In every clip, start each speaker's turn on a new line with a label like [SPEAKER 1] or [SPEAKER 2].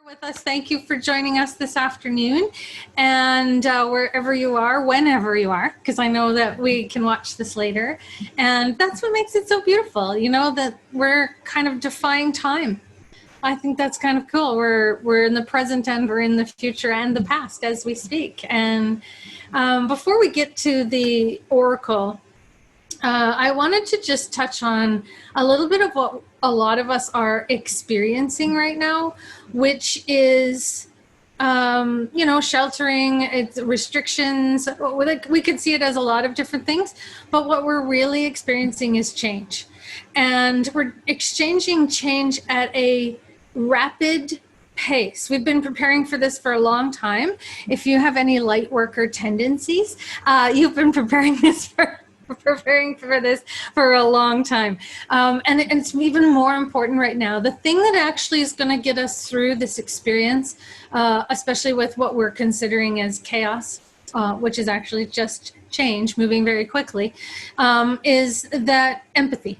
[SPEAKER 1] with us. Thank you for joining us this afternoon, and wherever you are, whenever you are, because I know that we can watch this later, and that's what makes it so beautiful, you know, that we're kind of defying time. I think that's kind of cool. We're in the present and we're in the future and the past as we speak. And before we get to the oracle, I wanted to just touch on a little bit of what a lot of us are experiencing right now, which is, you know, sheltering, it's restrictions. We could see it as a lot of different things, but what we're really experiencing is change. And we're exchanging change at a rapid pace. We've been preparing for this for a long time. If you have any light worker tendencies, you've been preparing for this for a long time. And it's even more important right now. The thing that actually is going to get us through this experience, especially with what we're considering as chaos, which is actually just change moving very quickly, is that empathy.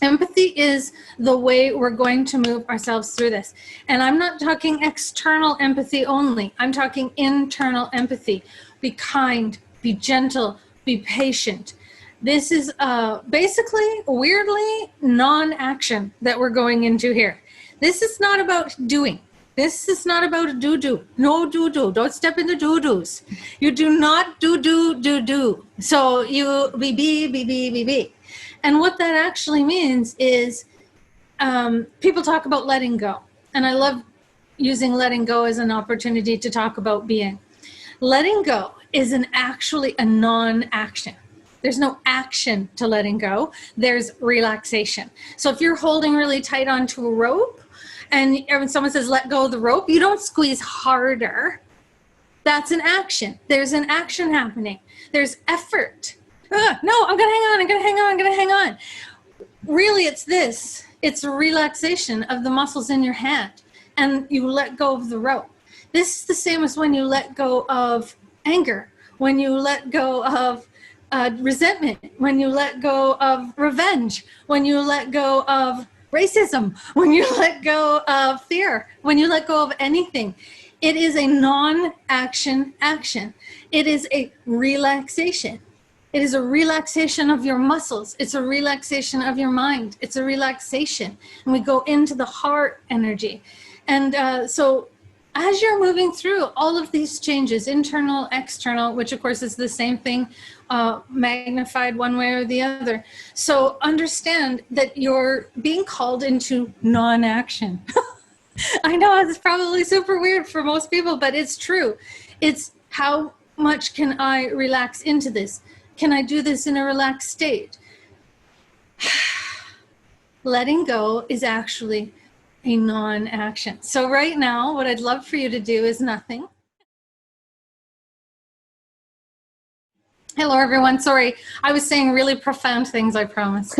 [SPEAKER 1] Empathy is the way we're going to move ourselves through this. And I'm not talking external empathy only. I'm talking internal empathy. Be kind, be gentle, be patient. This is basically, weirdly, non-action that we're going into here. This is not about doing. This is not about do-do. No do-do. Don't step into do-dos. You do not do-do. So you be. And what that actually means is people talk about letting go. And I love using letting go as an opportunity to talk about being. Letting go is actually a non-action. There's no action to letting go. There's relaxation. So if you're holding really tight onto a rope and when someone says, let go of the rope, you don't squeeze harder. That's an action. There's an action happening. There's effort. No, I'm going to hang on. Really, it's this. It's a relaxation of the muscles in your hand, and you let go of the rope. This is the same as when you let go of anger, when you let go of resentment, when you let go of revenge, when you let go of racism, when you let go of fear, when you let go of anything. It is a non-action action. It is a relaxation. It is a relaxation of your muscles. It's a relaxation of your mind. It's a relaxation. And we go into the heart energy. And so as you're moving through all of these changes, internal, external, which of course is the same thing, magnified one way or the other. So understand that you're being called into non-action. I know it's probably super weird for most people, but it's true. It's how much can I relax into this? Can I do this in a relaxed state? Letting go is actually a non-action. So right now, what I'd love for you to do is nothing. Hello, everyone. Sorry, I was saying really profound things, I promise.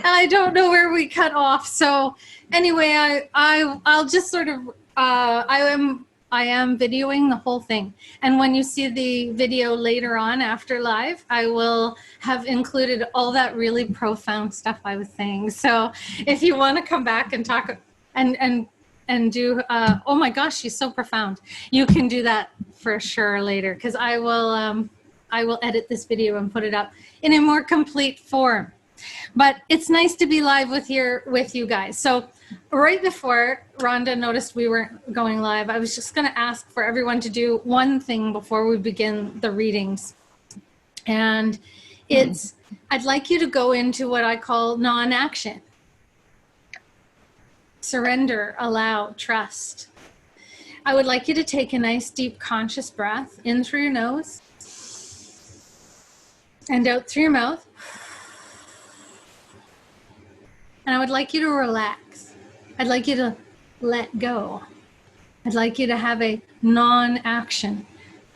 [SPEAKER 1] I don't know where we cut off. So anyway, I'll just sort of, I am videoing the whole thing. And when you see the video later on after live, I will have included all that really profound stuff I was saying. So if you want to come back and talk and do, oh my gosh, she's so profound. You can do that for sure later, because I will edit this video and put it up in a more complete form. But it's nice to be live with you guys. So right before Rhonda noticed we weren't going live, I was just going to ask for everyone to do one thing before we begin the readings. And it's, I'd like you to go into what I call non-action. Surrender, allow, trust. I would like you to take a nice deep conscious breath in through your nose and out through your mouth. And I would like you to relax. I'd like you to let go. I'd like you to have a non-action.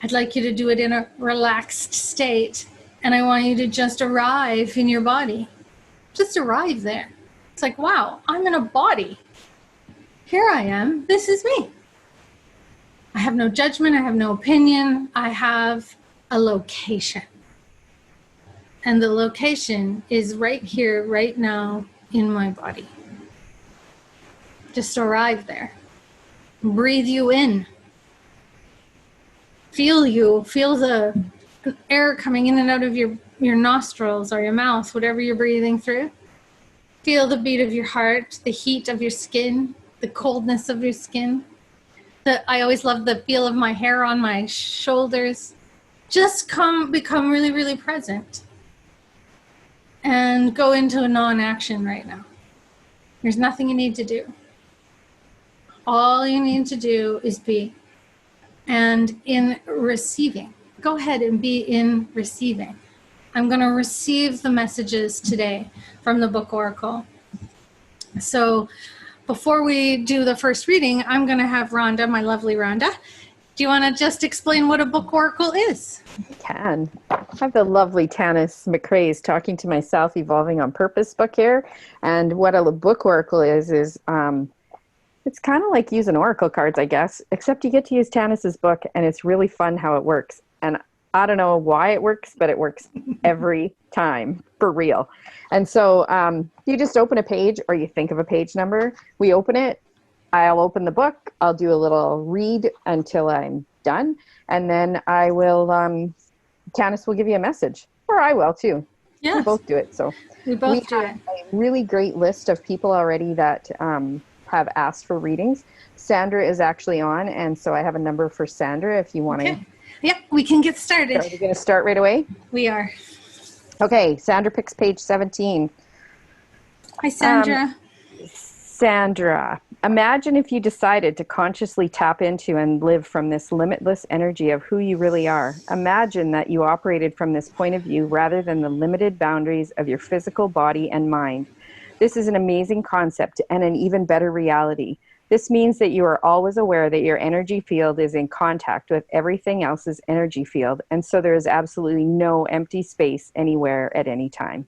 [SPEAKER 1] I'd like you to do it in a relaxed state. And I want you to just arrive in your body. Just arrive there. It's like, wow, I'm in a body. Here I am. This is me. I have no judgment. I have no opinion. I have a location. And the location is right here, right now, in my body. Just arrive there. Breathe you in. Feel the air coming in and out of your nostrils or your mouth, whatever you're breathing through. Feel the beat of your heart, the heat of your skin, the coldness of your skin. I always love the feel of my hair on my shoulders. Just become really, really present. And go into a non-action right now. There's nothing you need to do. All you need to do is be. And in receiving, go ahead and be in receiving. I'm going to receive the messages today from the Book Oracle. So before we do the first reading, I'm going to have Rhonda, my lovely Rhonda. Do you want to just explain what a Book Oracle is?
[SPEAKER 2] I can. I have the lovely Tanis McRae's Talking to Myself, Evolving on Purpose book here. And what a Book Oracle is it's kind of like using oracle cards, I guess, except you get to use Tanis's book, and it's really fun how it works. And I don't know why it works, but it works every time, for real. And so you just open a page, or you think of a page number. We open it. I'll open the book. I'll do a little read until I'm done. And then I will, Tanis will give you a message. Or I will, too.
[SPEAKER 1] Yes.
[SPEAKER 2] We both do it. So
[SPEAKER 1] we both do it.
[SPEAKER 2] have a really great list of people already that have asked for readings. Sandra is actually on, and so I have a number for Sandra if you want to.
[SPEAKER 1] Okay. Yep, we can get started.
[SPEAKER 2] Are we going to start right away?
[SPEAKER 1] We are.
[SPEAKER 2] Okay, Sandra picks page 17.
[SPEAKER 1] Hi, Sandra.
[SPEAKER 2] Sandra, imagine if you decided to consciously tap into and live from this limitless energy of who you really are. Imagine that you operated from this point of view rather than the limited boundaries of your physical body and mind. This is an amazing concept and an even better reality. This means that you are always aware that your energy field is in contact with everything else's energy field, and so there is absolutely no empty space anywhere at any time.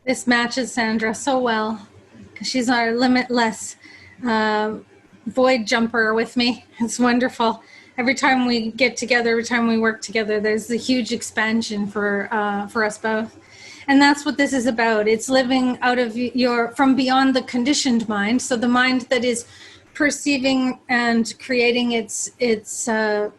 [SPEAKER 1] This matches Sandra so well, because she's our limitless void jumper with me. It's wonderful. Every time we get together, every time we work together, there's a huge expansion for us both. And that's what this is about. It's living out of from beyond the conditioned mind. So the mind that is perceiving and creating its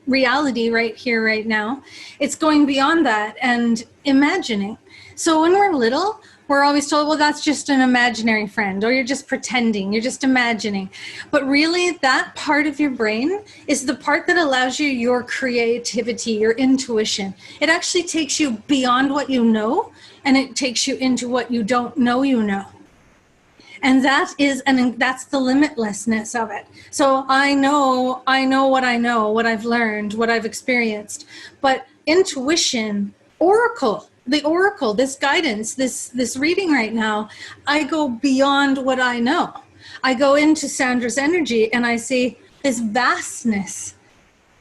[SPEAKER 1] reality right here, right now. It's going beyond that and imagining. So when we're little, we're always told, well, that's just an imaginary friend, or you're just pretending, you're just imagining. But really, that part of your brain is the part that allows you your creativity, your intuition. It actually takes you beyond what you know, and it takes you into what you don't know you know. And that's the limitlessness of it. So I know what I know, what I've learned, what I've experienced. But intuition, the oracle, this guidance, this reading right now, I go beyond what I know. I go into Sandra's energy and I see this vastness,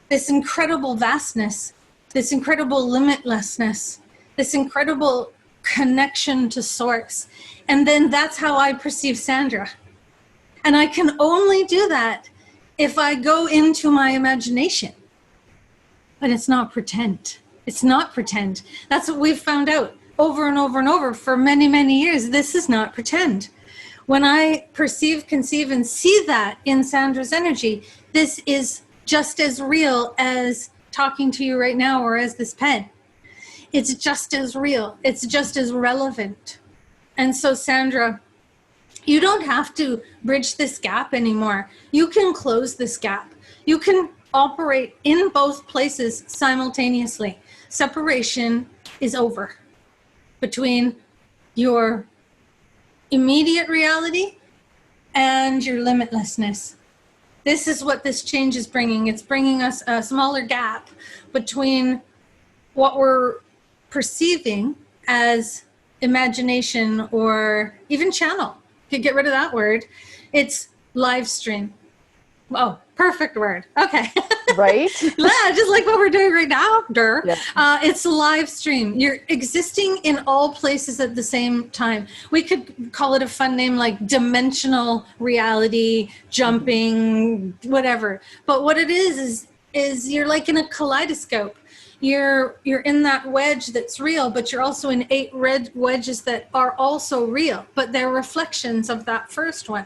[SPEAKER 1] this incredible vastness, this incredible limitlessness, this incredible connection to source. And then that's how I perceive Sandra. And I can only do that if I go into my imagination. But it's not pretend. It's not pretend. That's what we've found out over and over and over for many, many years. This is not pretend. When I perceive, conceive, and see that in Sandra's energy, this is just as real as talking to you right now or as this pen. It's just as real. It's just as relevant. And so, Sandra, you don't have to bridge this gap anymore. You can close this gap. You can operate in both places simultaneously. Separation is over between your immediate reality and your limitlessness. This is what this change is bringing. It's bringing us a smaller gap between what we're perceiving as imagination or even channel. You could get rid of that word. It's live stream. Oh, perfect word. Okay.
[SPEAKER 2] Right?
[SPEAKER 1] Yeah, just like what we're doing right now.
[SPEAKER 2] Yeah.
[SPEAKER 1] It's a live stream. You're existing in all places at the same time. We could call it a fun name like dimensional reality, jumping, whatever. But what it is you're like in a kaleidoscope. you're in that wedge that's real, but you're also in 8 red wedges that are also real, but they're reflections of that first one.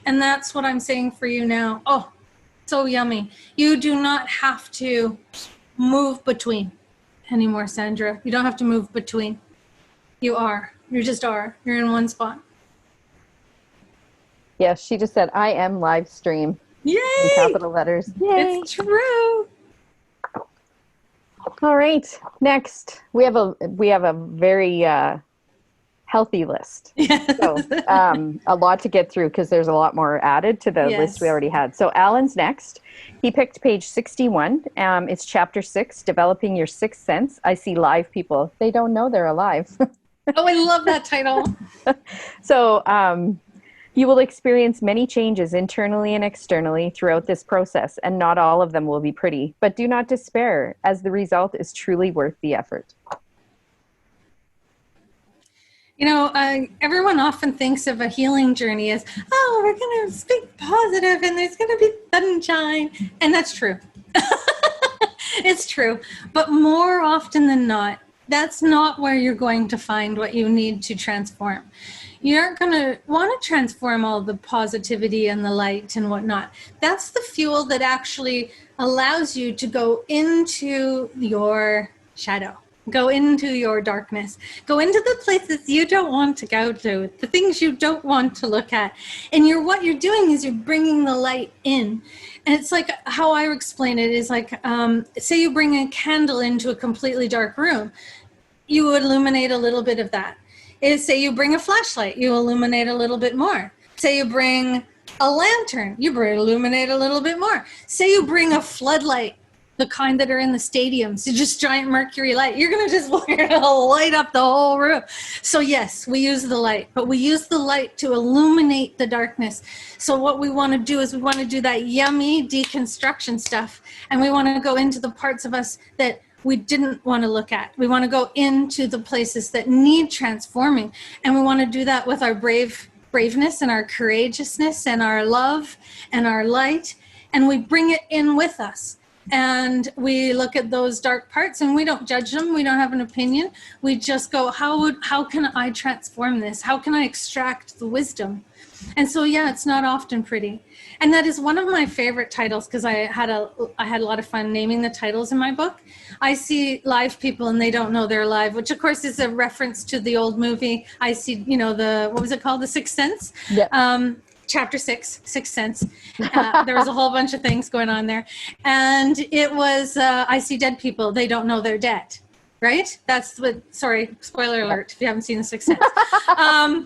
[SPEAKER 1] And that's what I'm saying for you now. Oh, so yummy. You do not have to move between anymore, Sandra. You don't have to move between. You are. You just are. You're in one spot.
[SPEAKER 2] Yes, she just said, I am live stream.
[SPEAKER 1] Yay!
[SPEAKER 2] In capital letters. Yay!
[SPEAKER 1] It's true.
[SPEAKER 2] All right. Next, we have a very healthy list.
[SPEAKER 1] Yes.
[SPEAKER 2] So a lot to get through because there's a lot more added to the list we already had. So Alan's next. He picked page 61. It's chapter 6, Developing Your Sixth Sense. I see live people. They don't know they're alive.
[SPEAKER 1] Oh, I love that title.
[SPEAKER 2] So you will experience many changes internally and externally throughout this process, and not all of them will be pretty. But do not despair, as the result is truly worth the effort.
[SPEAKER 1] You know, everyone often thinks of a healing journey as, oh, we're going to speak positive and there's going to be sunshine. And that's true. It's true. But more often than not, that's not where you're going to find what you need to transform. You aren't going to want to transform all the positivity and the light and whatnot. That's the fuel that actually allows you to go into your shadow. Go into your darkness. Go into the places you don't want to go to, the things you don't want to look at. And what you're doing is you're bringing the light in. And it's like how I explain it is like, say you bring a candle into a completely dark room, you illuminate a little bit of that. Say you bring a flashlight, you illuminate a little bit more. Say you bring a lantern, you illuminate a little bit more. Say you bring a floodlight, the kind that are in the stadiums, just giant mercury light. You're going to just light up the whole room. So yes, we use the light, but we use the light to illuminate the darkness. So what we want to do is we want to do that yummy deconstruction stuff. And we want to go into the parts of us that we didn't want to look at. We want to go into the places that need transforming. And we want to do that with our braveness and our courageousness and our love and our light. And we bring it in with us. And we look at those dark parts and we don't judge them. We don't have an opinion. We just go, how can I transform this? How can I extract the wisdom? And so, yeah, it's not often pretty. And that is one of my favorite titles because I had a lot of fun naming the titles in my book. I see live people and they don't know they're alive, which of course is a reference to the old movie. I see, what was it called? The Sixth Sense? Yeah. Chapter 6, Sixth Sense. There was a whole bunch of things going on there. And it was, I see dead people. They don't know they're dead. Right? That's what, sorry, spoiler alert if you haven't seen The Sixth Sense.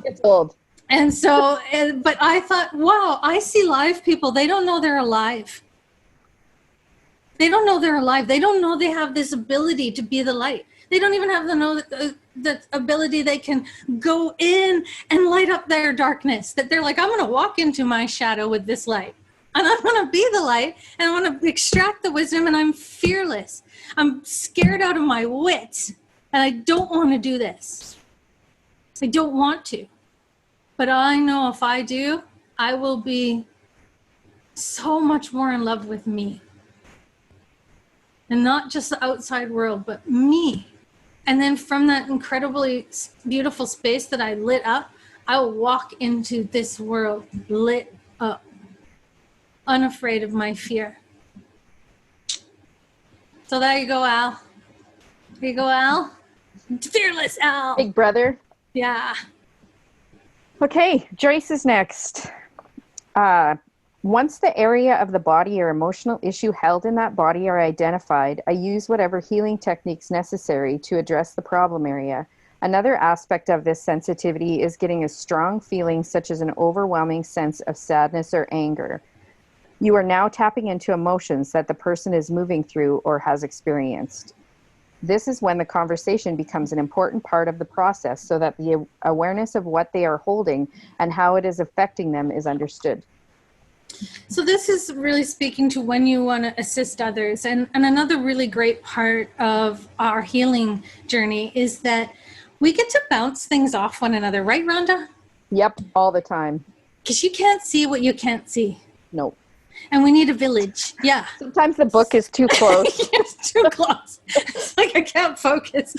[SPEAKER 2] It's old.
[SPEAKER 1] And so, but I thought, wow, I see live people. They don't know they're alive. They don't know they're alive. They don't know they have this ability to be the light. They don't even have the ability they can go in and light up their darkness. That they're like, I'm going to walk into my shadow with this light. And I'm going to be the light. And I want to extract the wisdom. And I'm fearless. I'm scared out of my wits. And I don't want to do this. I don't want to. But I know if I do, I will be so much more in love with me. And not just the outside world, but me. And then from that incredibly beautiful space that I lit up, I will walk into this world lit up, unafraid of my fear. So there you go, Al. There you go, Al. Fearless Al.
[SPEAKER 2] Big brother.
[SPEAKER 1] Yeah.
[SPEAKER 2] Okay, Joyce is next. Once the area of the body or emotional issue held in that body are identified, I use whatever healing techniques necessary to address the problem area. Another aspect of this sensitivity is getting a strong feeling such as an overwhelming sense of sadness or anger. You are now tapping into emotions that the person is moving through or has experienced. This is when the conversation becomes an important part of the process so that the awareness of what they are holding and how it is affecting them is understood.
[SPEAKER 1] So this is really speaking to when you want to assist others. And another really great part of our healing journey is that we get to bounce things off one another. Right, Rhonda?
[SPEAKER 2] Yep, all the time.
[SPEAKER 1] Because you can't see what you can't see.
[SPEAKER 2] Nope.
[SPEAKER 1] And we need a village. Yeah.
[SPEAKER 2] Sometimes the book is too close.
[SPEAKER 1] It's too close. It's like I can't focus.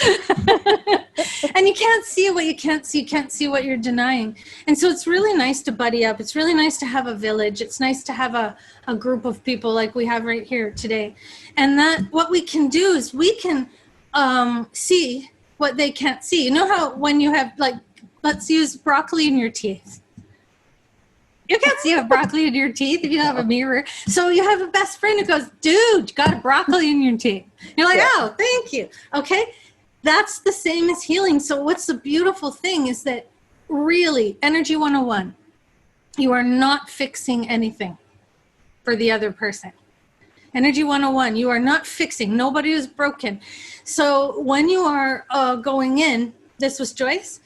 [SPEAKER 1] And you can't see what you can't see. You can't see what you're denying. And so it's really nice to buddy up. It's really nice to have a village. It's nice to have a group of people like we have right here today. And that what we can do is we can see what they can't see. You know how when you have, like, let's use broccoli in your teeth. You can't see a broccoli in your teeth if you don't have a mirror. So you have a best friend who goes, dude, you got a broccoli in your teeth. You're like, oh, thank you. Okay. That's the same as healing. So what's the beautiful thing is that really, Energy 101, you are not fixing anything for the other person. Energy 101, you are not fixing. Nobody is broken. So when you are going in, this was Joyce.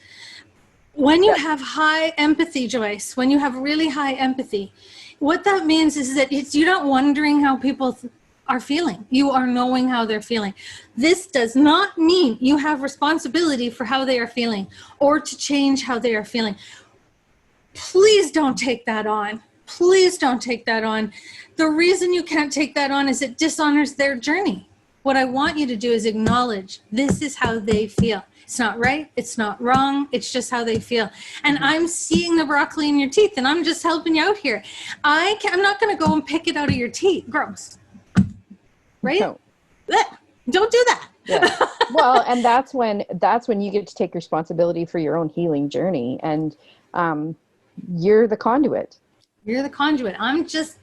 [SPEAKER 1] When you have high empathy, Joyce, when you have really high empathy, what that means is that you're not wondering how people are feeling. You are knowing how they're feeling. This does not mean you have responsibility for how they are feeling or to change how they are feeling. Please don't take that on. Please don't take that on. The reason you can't take that on is it dishonors their journey. What I want you to do is acknowledge this is how they feel. It's not right. It's not wrong. It's just how they feel. And I'm seeing the broccoli in your teeth, and I'm just helping you out here. I'm not going to go and pick it out of your teeth. Gross. Right? No. Don't do that.
[SPEAKER 2] Yeah. Well, and that's when you get to take responsibility for your own healing journey, and you're the conduit.
[SPEAKER 1] You're the conduit. I'm just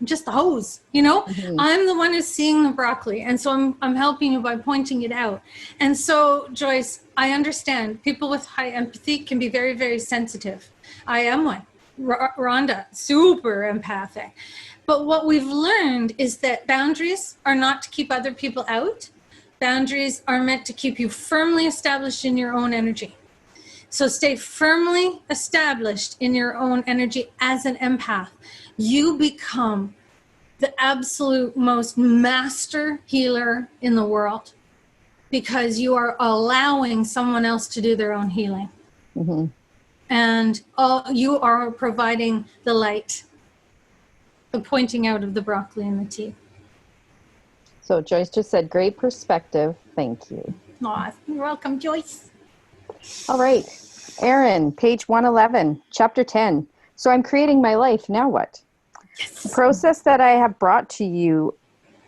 [SPEAKER 1] the hose, you know. I'm the one who's seeing the broccoli, and so I'm helping you by pointing it out. And so, Joyce, I understand people with high empathy can be very, very sensitive. I am one. Rhonda, super empathic. But what we've learned is that boundaries are not to keep other people out. Boundaries are meant to keep you firmly established in your own energy. So stay firmly established in your own energy as an empath. You become the absolute most master healer in the world because you are allowing someone else to do their own healing. Mm-hmm. And you are providing the light, the pointing out of the broccoli and the teeth.
[SPEAKER 2] So Joyce just said, great perspective. Thank you.
[SPEAKER 1] Aw, you're welcome, Joyce.
[SPEAKER 2] All right. Erin, page 111, chapter 10. So I'm creating my life. Now what? Yes. The process that I have brought to you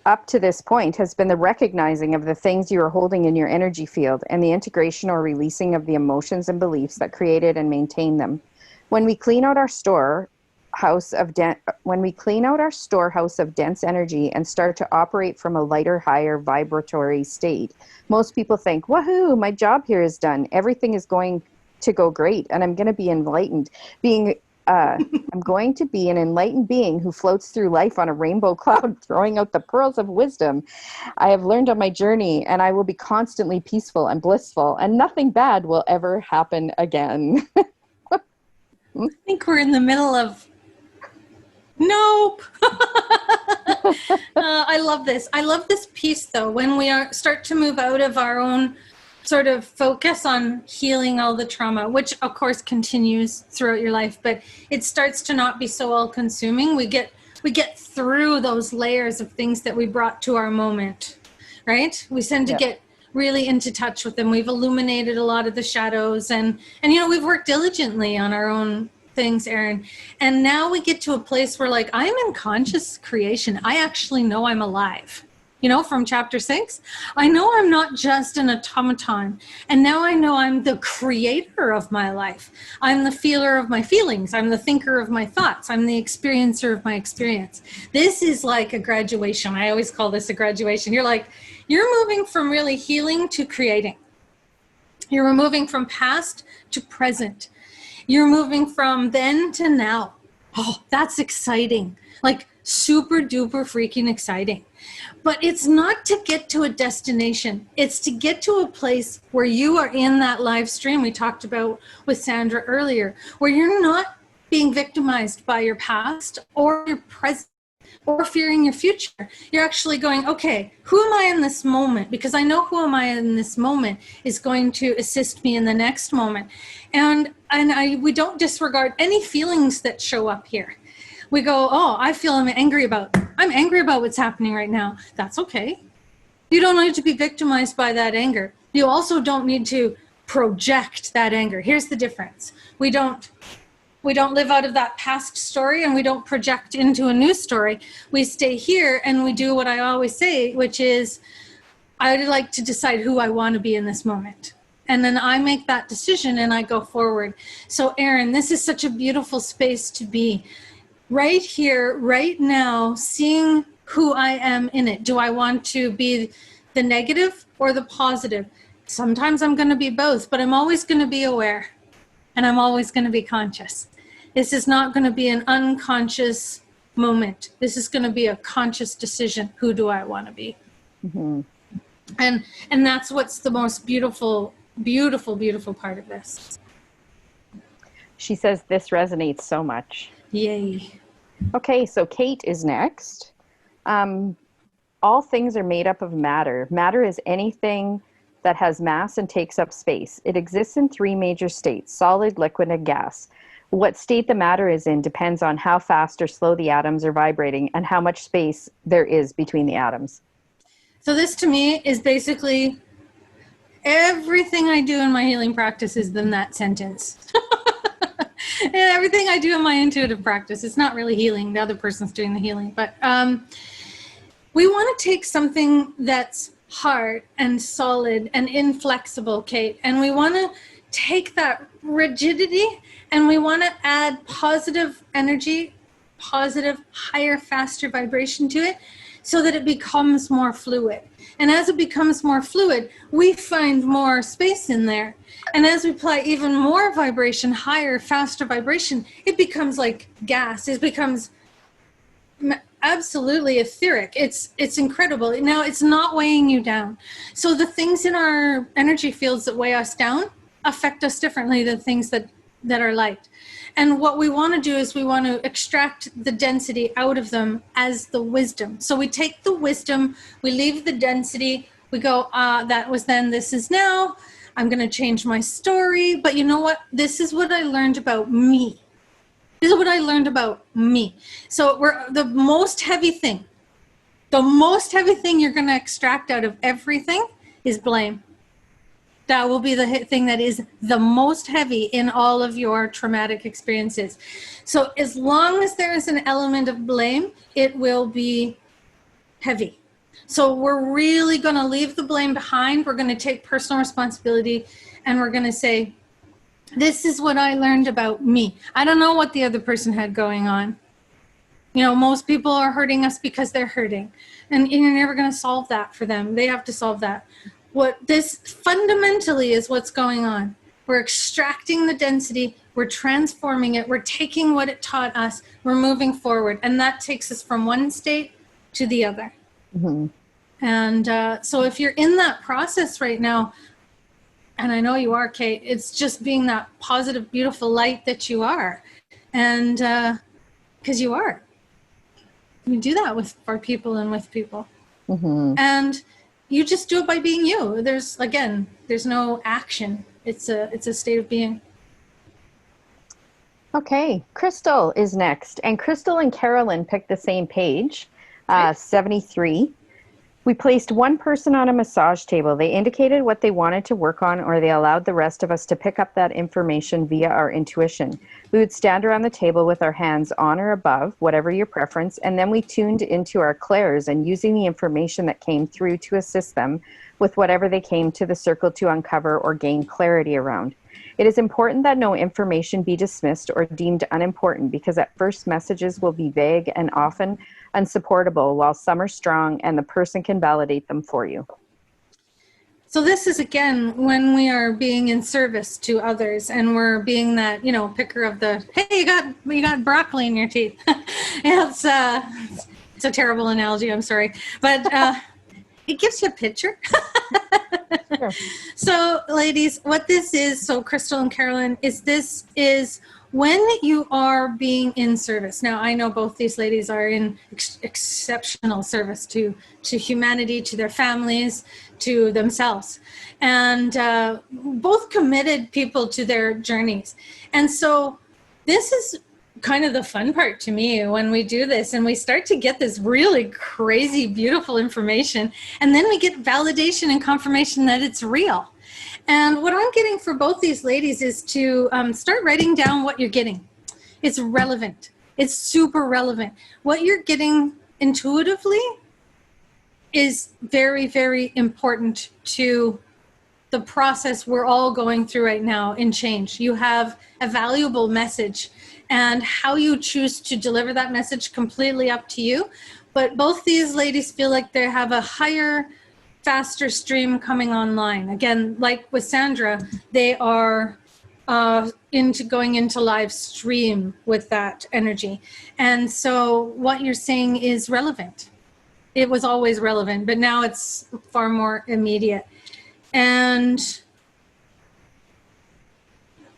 [SPEAKER 2] up to this point has been the recognizing of the things you are holding in your energy field and the integration or releasing of the emotions and beliefs that created and maintain them. When we clean out our storehouse of dense energy and start to operate from a lighter, higher vibratory state, most people think, woohoo, my job here is done. Everything is going to go great and I'm going to be enlightened. I'm going to be an enlightened being who floats through life on a rainbow cloud, throwing out the pearls of wisdom I have learned on my journey, and I will be constantly peaceful and blissful, and nothing bad will ever happen again.
[SPEAKER 1] I think we're in the middle of nope. I love this. I love this piece, though, when we start to move out of our own sort of focus on healing all the trauma, which of course continues throughout your life, but it starts to not be so all-consuming. We get through those layers of things that we brought to our moment, right? We tend to get really into touch with them. We've illuminated a lot of the shadows, and you know, we've worked diligently on our own things, Erin. And now we get to a place where, like, I'm in conscious creation. I actually know I'm alive. You know, from chapter 6, I know I'm not just an automaton. And now I know I'm the creator of my life. I'm the feeler of my feelings. I'm the thinker of my thoughts. I'm the experiencer of my experience. This is like a graduation. I always call this a graduation. You're moving from really healing to creating. You're moving from past to present. You're moving from then to now. Oh, that's exciting. Like super duper freaking exciting. But it's not to get to a destination. It's to get to a place where you are in that live stream we talked about with Sandra earlier, where you're not being victimized by your past or your present or fearing your future. You're actually going, okay, who am I in this moment? Because I know who am I in this moment is going to assist me in the next moment. And we don't disregard any feelings that show up here. We go, oh, I'm angry about what's happening right now. That's okay. You don't need to be victimized by that anger. You also don't need to project that anger. Here's the difference. We don't live out of that past story, and we don't project into a new story. We stay here and we do what I always say, which is, I'd like to decide who I want to be in this moment. And then I make that decision and I go forward. So Erin, this is such a beautiful space to be. Right here, right now, seeing who I am in it. Do I want to be the negative or the positive? Sometimes I'm going to be both, but I'm always going to be aware, and I'm always going to be conscious. This is not going to be an unconscious moment. This is going to be a conscious decision. Who do I want to be? Mm-hmm. And that's what's the most beautiful, beautiful, beautiful part of this.
[SPEAKER 2] She says this resonates so much.
[SPEAKER 1] Yay.
[SPEAKER 2] Okay, so Kate is next. All things are made up of matter. Matter is anything that has mass and takes up space. It exists in 3 major states: solid, liquid, and gas. What state the matter is in depends on how fast or slow the atoms are vibrating and how much space there is between the atoms.
[SPEAKER 1] So this to me is basically everything I do in my healing practice is in that sentence. And everything I do in my intuitive practice, it's not really healing. The other person's doing the healing. But we want to take something that's hard and solid and inflexible, Kate, and we want to take that rigidity and we want to add positive energy, positive, higher, faster vibration to it so that it becomes more fluid. And as it becomes more fluid, we find more space in there. And as we apply even more vibration, higher, faster vibration, it becomes like gas. It becomes absolutely etheric. It's incredible. Now, it's not weighing you down. So the things in our energy fields that weigh us down affect us differently than things that are light. And what we want to do is we want to extract the density out of them as the wisdom. So we take the wisdom, we leave the density, we go, that was then, this is now. I'm going to change my story. But you know what? This is what I learned about me. This is what I learned about me. So the most heavy thing you're going to extract out of everything is blame. That will be the thing that is the most heavy in all of your traumatic experiences. So as long as there is an element of blame, it will be heavy. So we're really going to leave the blame behind. We're going to take personal responsibility, and we're going to say, this is what I learned about me. I don't know what the other person had going on. You know, most people are hurting us because they're hurting, and you're never going to solve that for them. They have to solve that. What this fundamentally is what's going on. We're extracting the density, we're transforming it, we're taking what it taught us, we're moving forward, and that takes us from one state to the other. Mm-hmm. And so if you're in that process right now, and I know you are, Kate, it's just being that positive, beautiful light that you are. And because you are. You do that for people and with people. Mm-hmm. And you just do it by being you. There's no action. It's a state of being. Okay,
[SPEAKER 2] Crystal is next. And Crystal and Carolyn picked the same page, 73. We placed one person on a massage table. They indicated what they wanted to work on, or they allowed the rest of us to pick up that information via our intuition. We would stand around the table with our hands on or above, whatever your preference, and then we tuned into our clairs and using the information that came through to assist them with whatever they came to the circle to uncover or gain clarity around. It is important that no information be dismissed or deemed unimportant, because at first messages will be vague and often unsupportable, while some are strong and the person can validate them for you.
[SPEAKER 1] So this is, again, when we are being in service to others and we're being that, picker of the, hey, you got broccoli in your teeth. It's a terrible analogy, I'm sorry. But it gives you a picture. Sure. So, ladies, what this is, so Crystal and Carolyn, is when you are being in service. Now, I know both these ladies are in exceptional service to humanity, to their families, to themselves, and both committed people to their journeys. And so this is kind of the fun part to me when we do this and we start to get this really crazy, beautiful information. And then we get validation and confirmation that it's real. And what I'm getting for both these ladies is to start writing down what you're getting. It's relevant. It's super relevant. What you're getting intuitively is very, very important to the process we're all going through right now in change. You have a valuable message, and how you choose to deliver that message completely up to you. But both these ladies feel like they have a higher, faster stream coming online. Again, like with Sandra, they are going into live stream with that energy. And so what you're saying is relevant. It was always relevant, but now it's far more immediate. And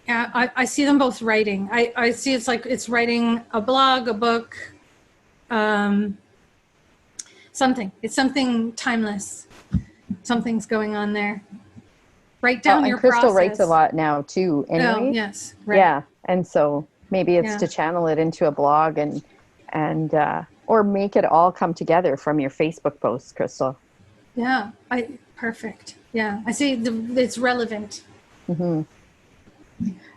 [SPEAKER 1] yeah, I see them both writing. I see it's like it's writing a blog, a book, something. It's something timeless. Something's going on there. Write down your
[SPEAKER 2] Crystal
[SPEAKER 1] process.
[SPEAKER 2] writes a lot now too. Anyway.
[SPEAKER 1] Oh, yes. Right.
[SPEAKER 2] Yeah, and so maybe it's to channel it into a blog and or make it all come together from your Facebook posts, Crystal.
[SPEAKER 1] Yeah, perfect. Yeah, I see it's relevant.
[SPEAKER 2] Mm-hmm.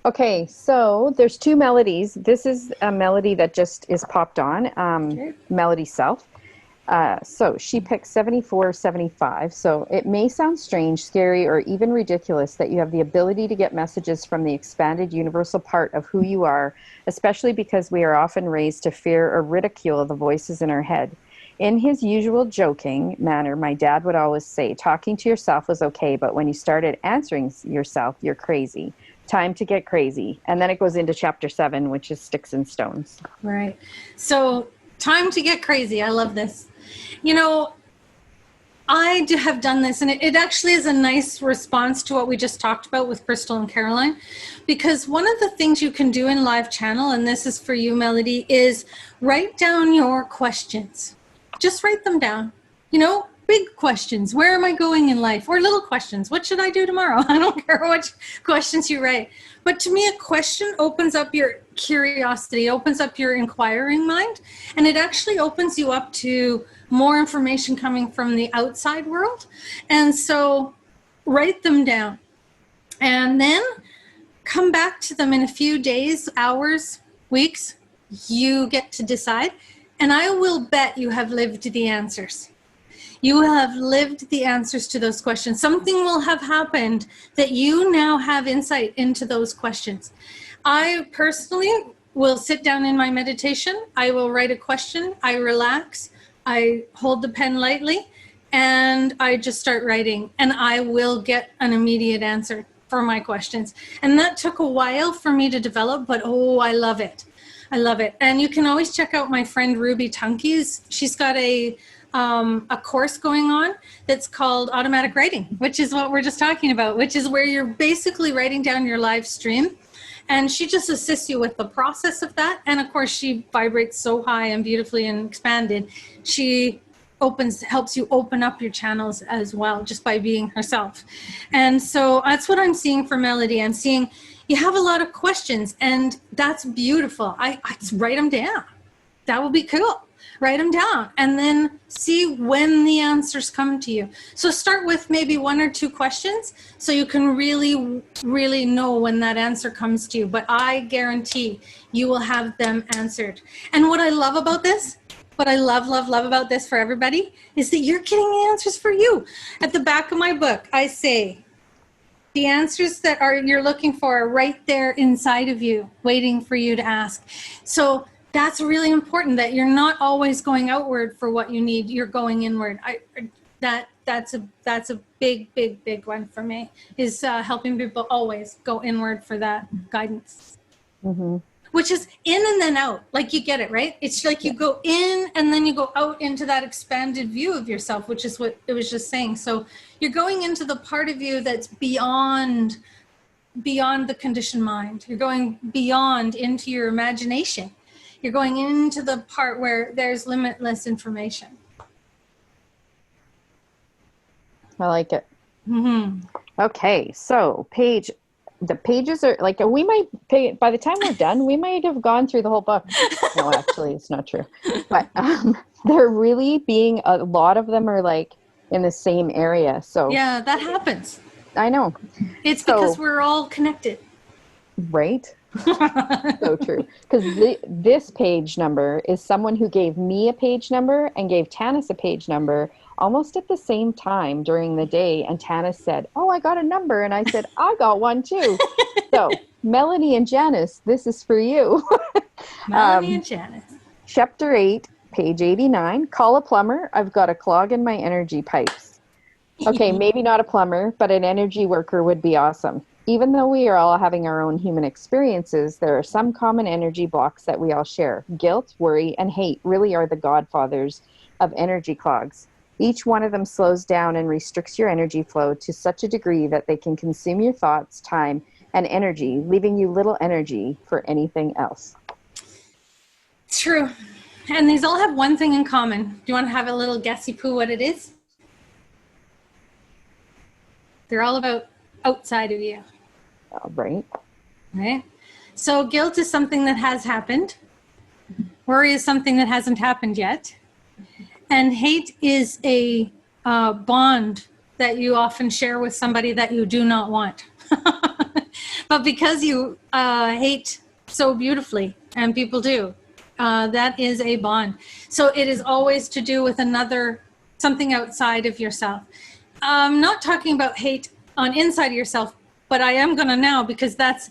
[SPEAKER 2] Okay, so there's two melodies. This is a melody that just is popped on, Melody Self. So she picked 7475. So it may sound strange, scary, or even ridiculous that you have the ability to get messages from the expanded universal part of who you are, especially because we are often raised to fear or ridicule the voices in our head. In his usual joking manner, my dad would always say, talking to yourself was okay, but when you started answering yourself, you're crazy. Time to get crazy. And then it goes into chapter 7, which is Sticks and Stones.
[SPEAKER 1] Right. So time to get crazy. I love this. You know, I have done this, and it actually is a nice response to what we just talked about with Crystal and Caroline, because one of the things you can do in Live Channel, and this is for you, Melody, is write down your questions. Just write them down. You know, big questions. Where am I going in life? Or little questions. What should I do tomorrow? I don't care which questions you write. But to me, a question opens up your curiosity, opens up your inquiring mind, and it actually opens you up to more information coming from the outside world. And so write them down and then come back to them in a few days, hours, weeks. You get to decide. And I will bet you have lived the answers. You will have lived the answers to those questions. Something will have happened that you now have insight into those questions. I personally will sit down in my meditation. I will write a question. I relax. I hold the pen lightly and I just start writing, and I will get an immediate answer for my questions. And that took a while for me to develop, but oh, I love it. I love it. And you can always check out my friend Ruby Tunkeys. She's got a course going on that's called Automatic Writing, which is what we're just talking about, which is where you're basically writing down your live stream. And she just assists you with the process of that. And of course, she vibrates so high and beautifully and expanded. She helps you open up your channels as well, just by being herself. And so that's what I'm seeing for Melody. I'm seeing you have a lot of questions, and that's beautiful. I write them down. That will be cool. Write them down and then see when the answers come to you. So start with maybe 1 or 2 questions so you can really, really know when that answer comes to you. But I guarantee you will have them answered. And what I love about this, what I love about this for everybody is that you're getting answers for you. At the back of my book, I say, the answers that you're looking for are right there inside of you, waiting for you to ask. So that's really important, that you're not always going outward for what you need. You're going inward. That's a big one for me, is helping people always go inward for that guidance. Mm-hmm. Which is in and then out. Like, you get it, right? It's like you go in and then you go out into that expanded view of yourself, which is what it was just saying. So you're going into the part of you that's beyond the conditioned mind. You're going beyond into your imagination. You're going into the part where there's limitless information.
[SPEAKER 2] I like it.
[SPEAKER 1] Mm-hmm.
[SPEAKER 2] Okay, so page the pages are like, we might pay, by the time we're done, we might have gone through the whole book. No, actually, it's not true. But they're really being, a lot of them are like in the same area. So
[SPEAKER 1] Yeah, that happens.
[SPEAKER 2] I know.
[SPEAKER 1] It's because we're all connected.
[SPEAKER 2] Right? So true. Because this page number is someone who gave me a page number and gave Tanis a page number almost at the same time during the day. And Tanis said, "Oh, I got a number." And I said, "I got one too." So Melanie and Janice, this is for you.
[SPEAKER 1] Melanie and Janice.
[SPEAKER 2] Chapter 8, page 89. Call a plumber. I've got a clog in my energy pipes. Okay, maybe not a plumber, but an energy worker would be awesome. Even though we are all having our own human experiences, there are some common energy blocks that we all share. Guilt, worry, and hate really are the godfathers of energy clogs. Each one of them slows down and restricts your energy flow to such a degree that they can consume your thoughts, time, and energy, leaving you little energy for anything else.
[SPEAKER 1] It's true. And these all have one thing in common. Do you want to have a little guessy poo what it is? They're all about outside of you.
[SPEAKER 2] Right.
[SPEAKER 1] Right? So guilt is something that has happened. Worry is something that hasn't happened yet. And hate is a bond that you often share with somebody that you do not want. But because you hate so beautifully, and people do, that is a bond. So it is always to do with something outside of yourself. I'm not talking about hate on inside of yourself, but I am going to now, because that's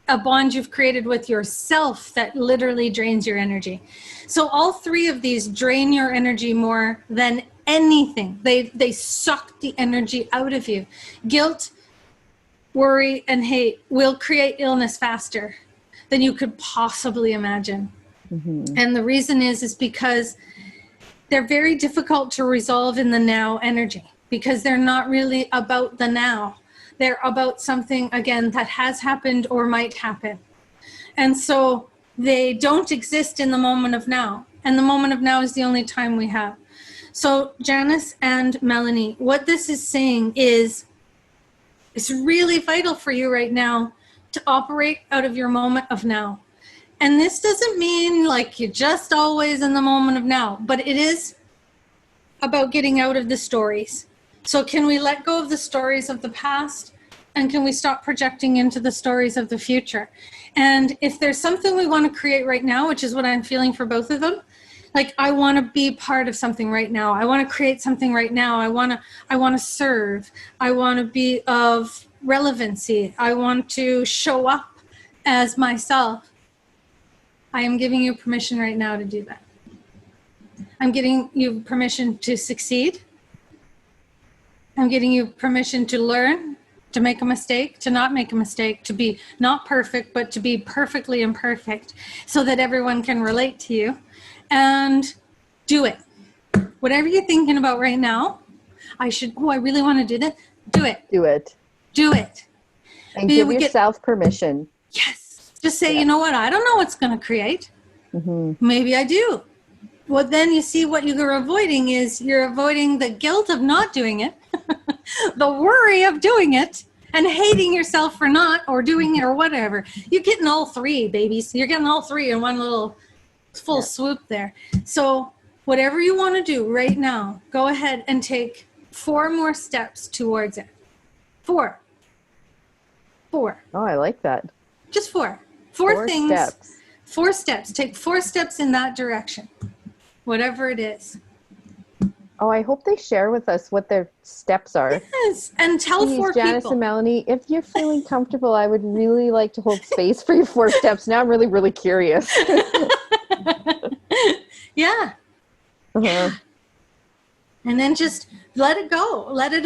[SPEAKER 1] a bond you've created with yourself that literally drains your energy. So all three of these drain your energy more than anything. They suck the energy out of you. Guilt, worry, and hate will create illness faster than you could possibly imagine. Mm-hmm. And the reason is because they're very difficult to resolve in the now energy, because they're not really about the now. They're about something, again, that has happened or might happen. And so they don't exist in the moment of now. And the moment of now is the only time we have. So Janice and Melanie, what this is saying is it's really vital for you right now to operate out of your moment of now. And this doesn't mean like you're just always in the moment of now, but it is about getting out of the stories. So can we let go of the stories of the past, and can we stop projecting into the stories of the future? And if there's something we want to create right now, which is what I'm feeling for both of them, like I want to be part of something right now. I want to create something right now. I want to serve. I want to be of relevancy. I want to show up as myself. I am giving you permission right now to do that. I'm giving you permission to succeed. I'm giving you permission to learn, to make a mistake, to not make a mistake, to be not perfect, but to be perfectly imperfect so that everyone can relate to you. And do it. Whatever you're thinking about right now, I really want to do that. Do it.
[SPEAKER 2] Do it.
[SPEAKER 1] Do it.
[SPEAKER 2] And give yourself permission.
[SPEAKER 1] Yes. Just say, you know what? I don't know what's going to create. Mm-hmm. Maybe I do. Well, then you see what you're avoiding is you're avoiding the guilt of not doing it, the worry of doing it, and hating yourself for not or doing it or whatever. You're getting all three, babies. You're getting all three in one little full swoop there. So whatever you want to do right now, go ahead and take 4 more steps towards it. 4. Oh,
[SPEAKER 2] I like that.
[SPEAKER 1] Just 4. 4 things.
[SPEAKER 2] Steps.
[SPEAKER 1] 4 steps. Take 4 steps in that direction. Whatever it is.
[SPEAKER 2] Oh, I hope they share with us what their steps are.
[SPEAKER 1] Yes, and tell
[SPEAKER 2] Please,
[SPEAKER 1] 4
[SPEAKER 2] Janice
[SPEAKER 1] people.
[SPEAKER 2] and Melanie, if you're feeling comfortable, I would really like to hold space for your 4 steps. Now I'm really, really curious.
[SPEAKER 1] Yeah.
[SPEAKER 2] Uh-huh.
[SPEAKER 1] And then just let it go. Let it,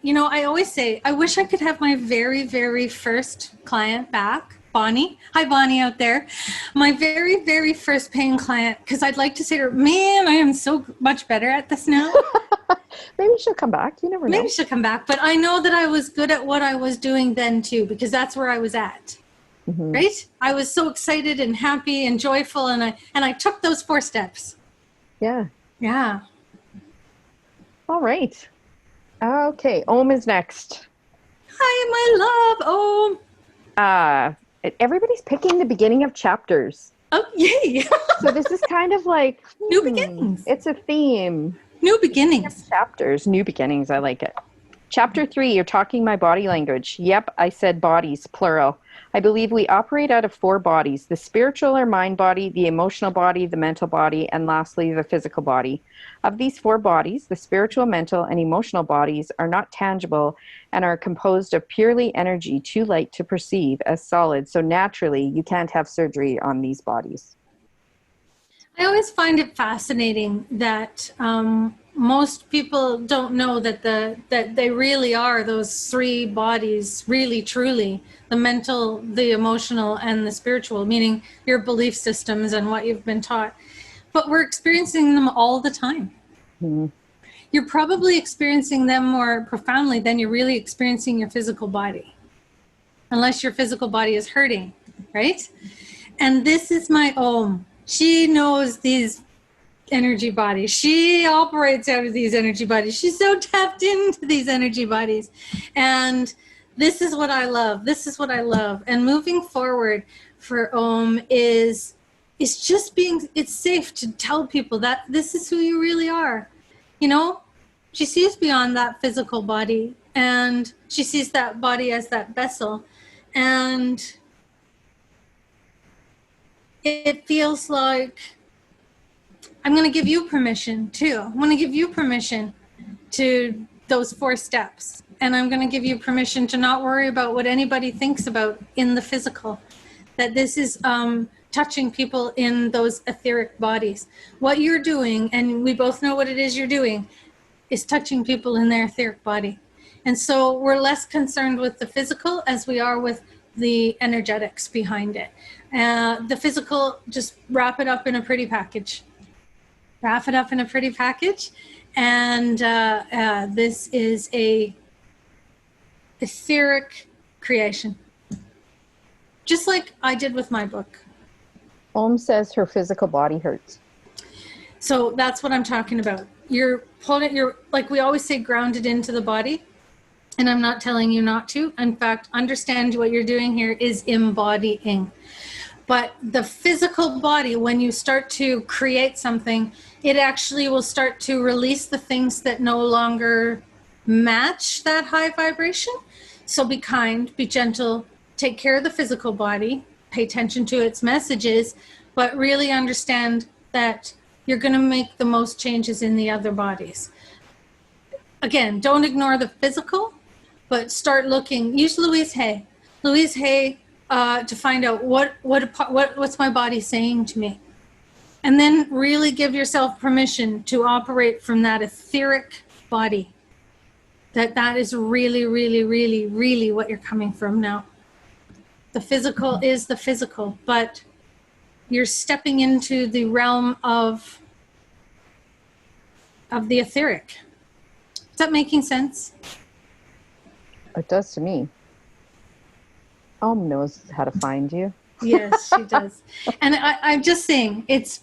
[SPEAKER 1] I always say, I wish I could have my very, very first client back. Bonnie. Hi, Bonnie out there. My very, very first paying client, because I'd like to say to her, man, I am so much better at this now.
[SPEAKER 2] Maybe she'll come back. You never know.
[SPEAKER 1] Maybe she'll come back. But I know that I was good at what I was doing then, too, because that's where I was at. Mm-hmm. Right? I was so excited and happy and joyful, and I took those 4 steps.
[SPEAKER 2] Yeah.
[SPEAKER 1] Yeah.
[SPEAKER 2] All right. Okay. Om is next.
[SPEAKER 1] Hi, my love. Oh,
[SPEAKER 2] Everybody's picking the beginning of chapters.
[SPEAKER 1] oh, yay.
[SPEAKER 2] So this is kind of like,
[SPEAKER 1] New beginnings.
[SPEAKER 2] it's a theme.
[SPEAKER 1] New beginnings.
[SPEAKER 2] Chapters, new beginnings. I like it. Chapter 3, you're talking my body language. Yep, I said bodies, plural. I believe we operate out of 4 bodies: the spiritual or mind body, the emotional body, the mental body, and lastly, the physical body. Of these 4 bodies, the spiritual, mental, and emotional bodies are not tangible and are composed of purely energy, too light to perceive as solid. So naturally, you can't have surgery on these bodies.
[SPEAKER 1] I always find it fascinating that most people don't know that that they really are those 3 bodies, really, truly, the mental, the emotional, and the spiritual, meaning your belief systems and what you've been taught. But we're experiencing them all the time.
[SPEAKER 2] Mm-hmm.
[SPEAKER 1] You're probably experiencing them more profoundly than you're really experiencing your physical body, unless your physical body is hurting, right? And this is my Om. She knows these energy bodies. She operates out of these energy bodies. She's so tapped into these energy bodies. And this is what I love. This is what I love. And moving forward for Om is just being, it's safe to tell people that this is who you really are. You know, she sees beyond that physical body, and she sees that body as that vessel. And it feels like I'm going to give you permission too. I'm going to give you permission to those 4 steps. And I'm going to give you permission to not worry about what anybody thinks about in the physical. That this is touching people in those etheric bodies. What you're doing, and we both know what it is you're doing, is touching people in their etheric body. And so we're less concerned with the physical as we are with the energetics behind it. The physical, just wrap it up in a pretty package. Wrap it up in a pretty package. And this is a etheric creation. Just like I did with my book.
[SPEAKER 2] Om says her physical body hurts.
[SPEAKER 1] So that's what I'm talking about. You're like we always say, grounded into the body. And I'm not telling you not to. In fact, understand what you're doing here is embodying. But the physical body, when you start to create something, it actually will start to release the things that no longer match that high vibration. So be kind, be gentle, take care of the physical body, pay attention to its messages, but really understand that you're going to make the most changes in the other bodies. Again, don't ignore the physical, but start looking. Use Louise Hay. Louise Hay to find out what's my body saying to me. And then really give yourself permission to operate from that etheric body. That is really, really, really, really what you're coming from now. The physical is the physical, but you're stepping into the realm of the etheric. Is that making sense?
[SPEAKER 2] It does to me. Om knows how to find you.
[SPEAKER 1] Yes, she does. And I'm just saying, it's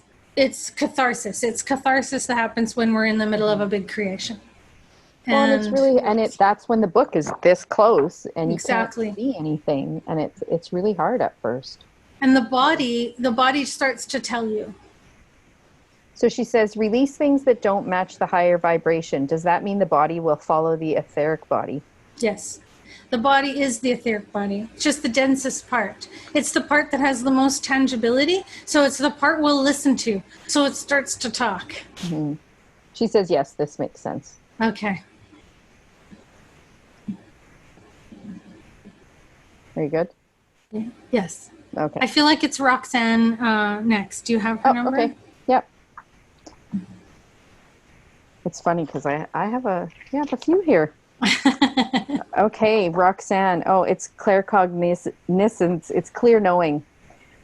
[SPEAKER 1] catharsis. It's catharsis that happens when we're in the middle of a big creation.
[SPEAKER 2] Well, and it's really, that's when the book is this close and you
[SPEAKER 1] exactly
[SPEAKER 2] can't see anything, and it's really hard at first.
[SPEAKER 1] And the body starts to tell you.
[SPEAKER 2] So she says, release things that don't match the higher vibration. Does that mean the body will follow the etheric body?
[SPEAKER 1] Yes. The body is the etheric body. It's just the densest part. It's the part that has the most tangibility. So it's the part we'll listen to. So it starts to talk.
[SPEAKER 2] Mm-hmm. She says, yes, this makes sense.
[SPEAKER 1] Okay.
[SPEAKER 2] Are you good?
[SPEAKER 1] Yes.
[SPEAKER 2] Okay.
[SPEAKER 1] I feel like it's Roxanne next. Do you have her number?
[SPEAKER 2] Okay. Yep. It's funny because I have a few here. Okay, Roxanne. Oh, it's claircognizance. It's clear knowing.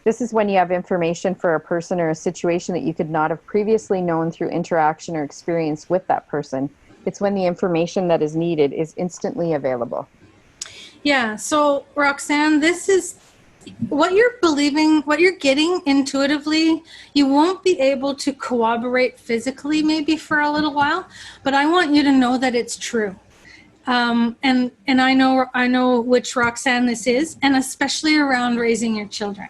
[SPEAKER 2] This is when you have information for a person or a situation that you could not have previously known through interaction or experience with that person. It's when the information that is needed is instantly available.
[SPEAKER 1] Yeah, so Roxanne, this is what you're believing, what you're getting intuitively. You won't be able to corroborate physically maybe for a little while, but I want you to know that it's true. And I know which Roxanne this is, and especially around raising your children.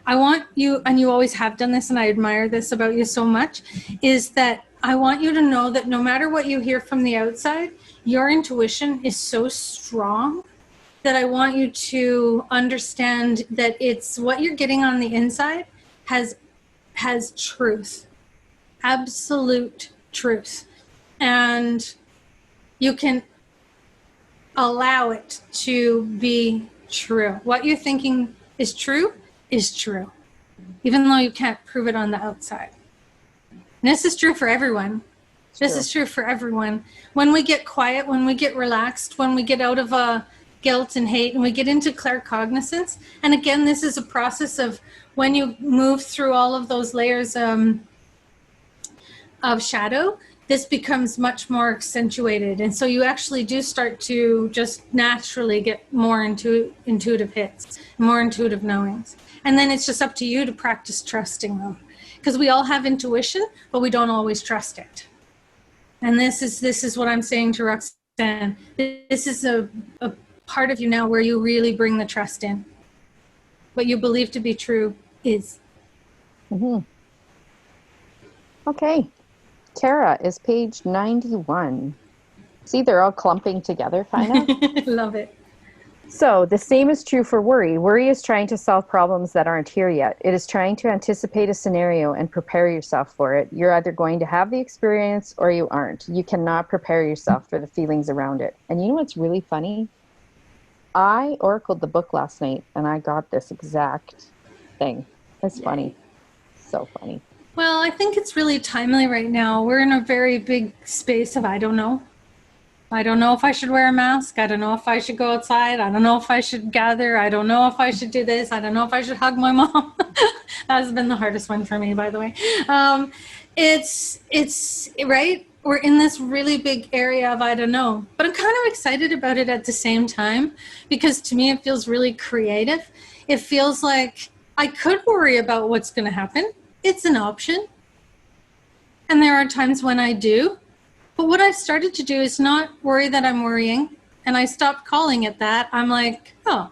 [SPEAKER 1] I want you, and you always have done this, and I admire this about you so much, is that I want you to know that no matter what you hear from the outside, your intuition is so strong that I want you to understand that it's what you're getting on the inside has truth, absolute truth. And you can allow it to be true. What you're thinking is true, even though you can't prove it on the outside. And this is true for everyone. This is true for everyone. When we get quiet, when we get relaxed, when we get out of guilt and hate, and we get into claircognizance, and again, this is a process of when you move through all of those layers of shadow, this becomes much more accentuated. And so you actually do start to just naturally get more into intuitive hits, more intuitive knowings. And then it's just up to you to practice trusting them. Because we all have intuition, but we don't always trust it. And this is what I'm saying to Roxanne. This is a part of you now where you really bring the trust in. What you believe to be true is.
[SPEAKER 2] Mm-hmm. Okay. Kara is page 91. See, they're all clumping together, kind of.
[SPEAKER 1] Love it.
[SPEAKER 2] So the same is true for worry. Worry is trying to solve problems that aren't here yet. It is trying to anticipate a scenario and prepare yourself for it. You're either going to have the experience or you aren't. You cannot prepare yourself for the feelings around it. And you know what's really funny? I oracled the book last night and I got this exact thing. It's funny. So funny.
[SPEAKER 1] Well, I think it's really timely right now. We're in a very big space of I don't know. I don't know if I should wear a mask. I don't know if I should go outside. I don't know if I should gather. I don't know if I should do this. I don't know if I should hug my mom. That has been the hardest one for me, by the way. It's right. We're in this really big area of I don't know, but I'm kind of excited about it at the same time because to me it feels really creative. It feels like I could worry about what's going to happen. It's an option. And there are times when I do. But what I've started to do is not worry that I'm worrying. And I stopped calling it that. I'm like, oh,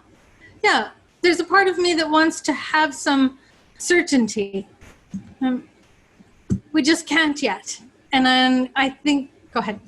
[SPEAKER 1] yeah, there's a part of me that wants to have some certainty. We just can't yet. And then I think, go ahead.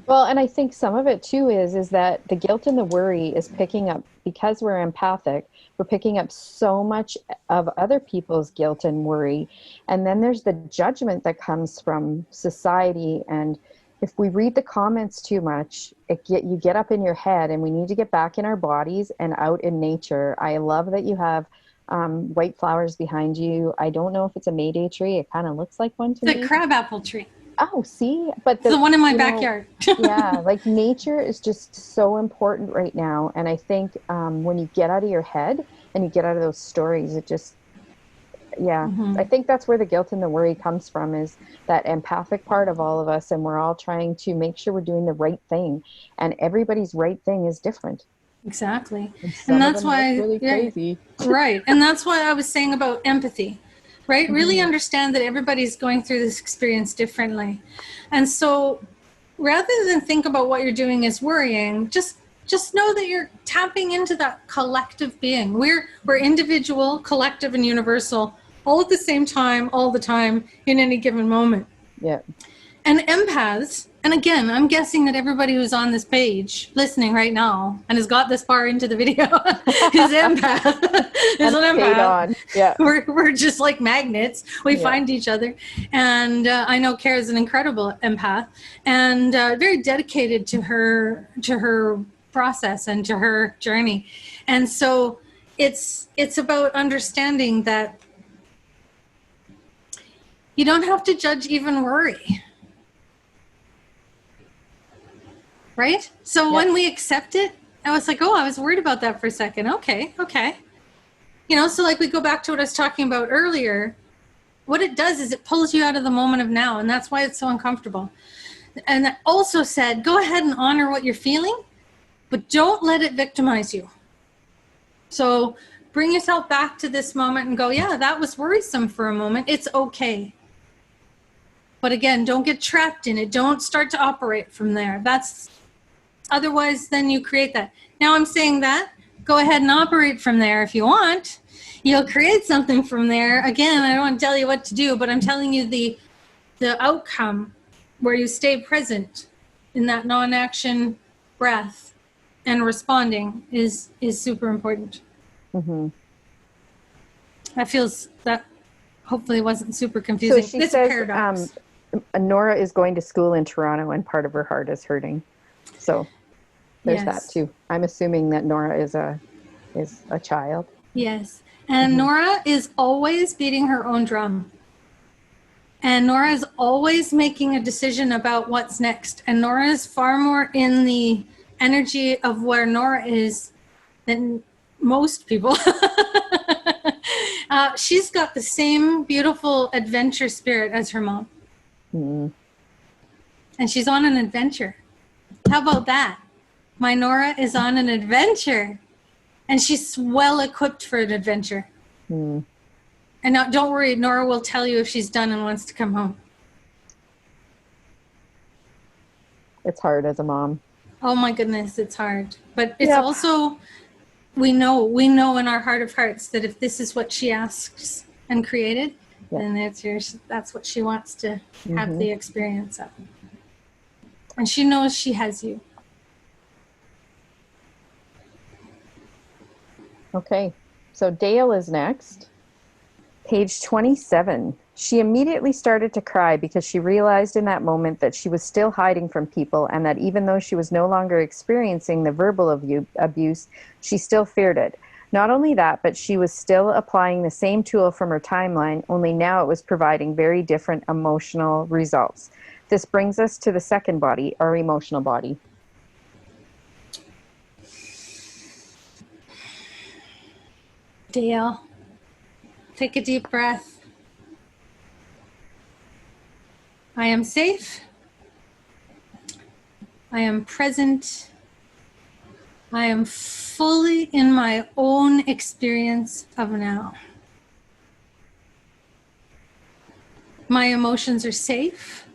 [SPEAKER 2] Well, and I think some of it too is that the guilt and the worry is picking up, because we're empathic, we're picking up so much of other people's guilt and worry. And then there's the judgment that comes from society. And if we read the comments too much, you get up in your head, and we need to get back in our bodies and out in nature. I love that you have white flowers behind you. I don't know if it's a Mayday tree. It kind of looks like one to me.
[SPEAKER 1] The crabapple tree.
[SPEAKER 2] Oh, see? But
[SPEAKER 1] the one in my backyard.
[SPEAKER 2] Yeah, like nature is just so important right now. And I think when you get out of your head and you get out of those stories, it just, I think that's where the guilt and the worry comes from, is that empathic part of all of us. And we're all trying to make sure we're doing the right thing. And everybody's right thing is different.
[SPEAKER 1] Exactly. And that's why,
[SPEAKER 2] really crazy.
[SPEAKER 1] Right. And that's why I was saying about empathy. Right? Really understand that everybody's going through this experience differently. And so rather than think about what you're doing as worrying, just know that you're tapping into that collective being. We're individual, collective, and universal all at the same time, all the time, in any given moment.
[SPEAKER 2] Yeah.
[SPEAKER 1] And empaths, and again, I'm guessing that everybody who's on this page listening right now and has got this far into the video is empath. Is an empath.
[SPEAKER 2] Yeah.
[SPEAKER 1] We're just like magnets. We find each other. And I know Kara's an incredible empath and very dedicated to her process and to her journey. And so it's about understanding that you don't have to judge even worry. Right? So when we accept it, I was like, oh, I was worried about that for a second. Okay. You know, so like we go back to what I was talking about earlier. What it does is it pulls you out of the moment of now, and that's why it's so uncomfortable. And I also said, go ahead and honor what you're feeling, but don't let it victimize you. So bring yourself back to this moment and go, yeah, that was worrisome for a moment. It's okay. But again, don't get trapped in it. Don't start to operate from there. That's otherwise then you create that. Now I'm saying that, go ahead and operate from there if you want. You'll create something from there. Again, I don't want to tell you what to do, but I'm telling you the outcome where you stay present in that non-action breath and responding is super important.
[SPEAKER 2] Mm-hmm.
[SPEAKER 1] That hopefully wasn't super confusing.
[SPEAKER 2] So she
[SPEAKER 1] it's
[SPEAKER 2] says,
[SPEAKER 1] a paradox.
[SPEAKER 2] Nora is going to school in Toronto and part of her heart is hurting. So there's that too. I'm assuming that Nora is a child.
[SPEAKER 1] Yes. And Nora is always beating her own drum. And Nora is always making a decision about what's next. And Nora is far more in the energy of where Nora is than most people. She's got the same beautiful adventure spirit as her mom.
[SPEAKER 2] Mm.
[SPEAKER 1] And she's on an adventure. How about that? My Nora is on an adventure. And she's well equipped for an adventure.
[SPEAKER 2] Mm.
[SPEAKER 1] And now, don't worry, Nora will tell you if she's done and wants to come home.
[SPEAKER 2] It's hard as a mom.
[SPEAKER 1] Oh my goodness, it's hard. But it's also, we know in our heart of hearts that if this is what she asks and created, then that's what she wants to have the experience of. And she knows she has you.
[SPEAKER 2] Okay, so Dale is next. Page 27. She immediately started to cry because she realized in that moment that she was still hiding from people and that even though she was no longer experiencing the verbal abuse, she still feared it. Not only that, but she was still applying the same tool from her timeline, only now it was providing very different emotional results. This brings us to the second body, our emotional body.
[SPEAKER 1] Dale, take a deep breath. I am safe. I am present. I am fully in my own experience of now. My emotions are safe.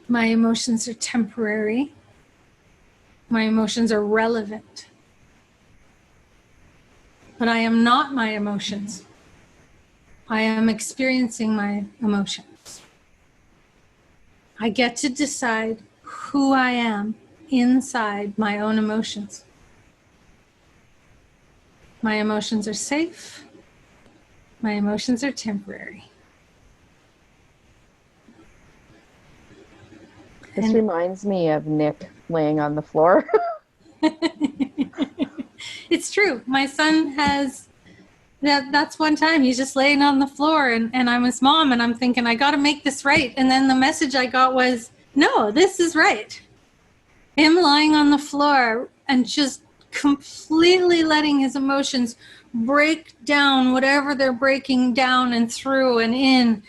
[SPEAKER 1] My emotions are temporary. My emotions are relevant. But I am not my emotions. I am experiencing my emotions. I get to decide who I am inside my own emotions. My emotions are safe. My emotions are temporary.
[SPEAKER 2] This reminds me of Nick laying on the floor.
[SPEAKER 1] It's true. My son has, that's one time he's just laying on the floor and I'm his mom and I'm thinking, I got to make this right. And then the message I got was, no, this is right. Him lying on the floor and just completely letting his emotions break down whatever they're breaking down and through and in.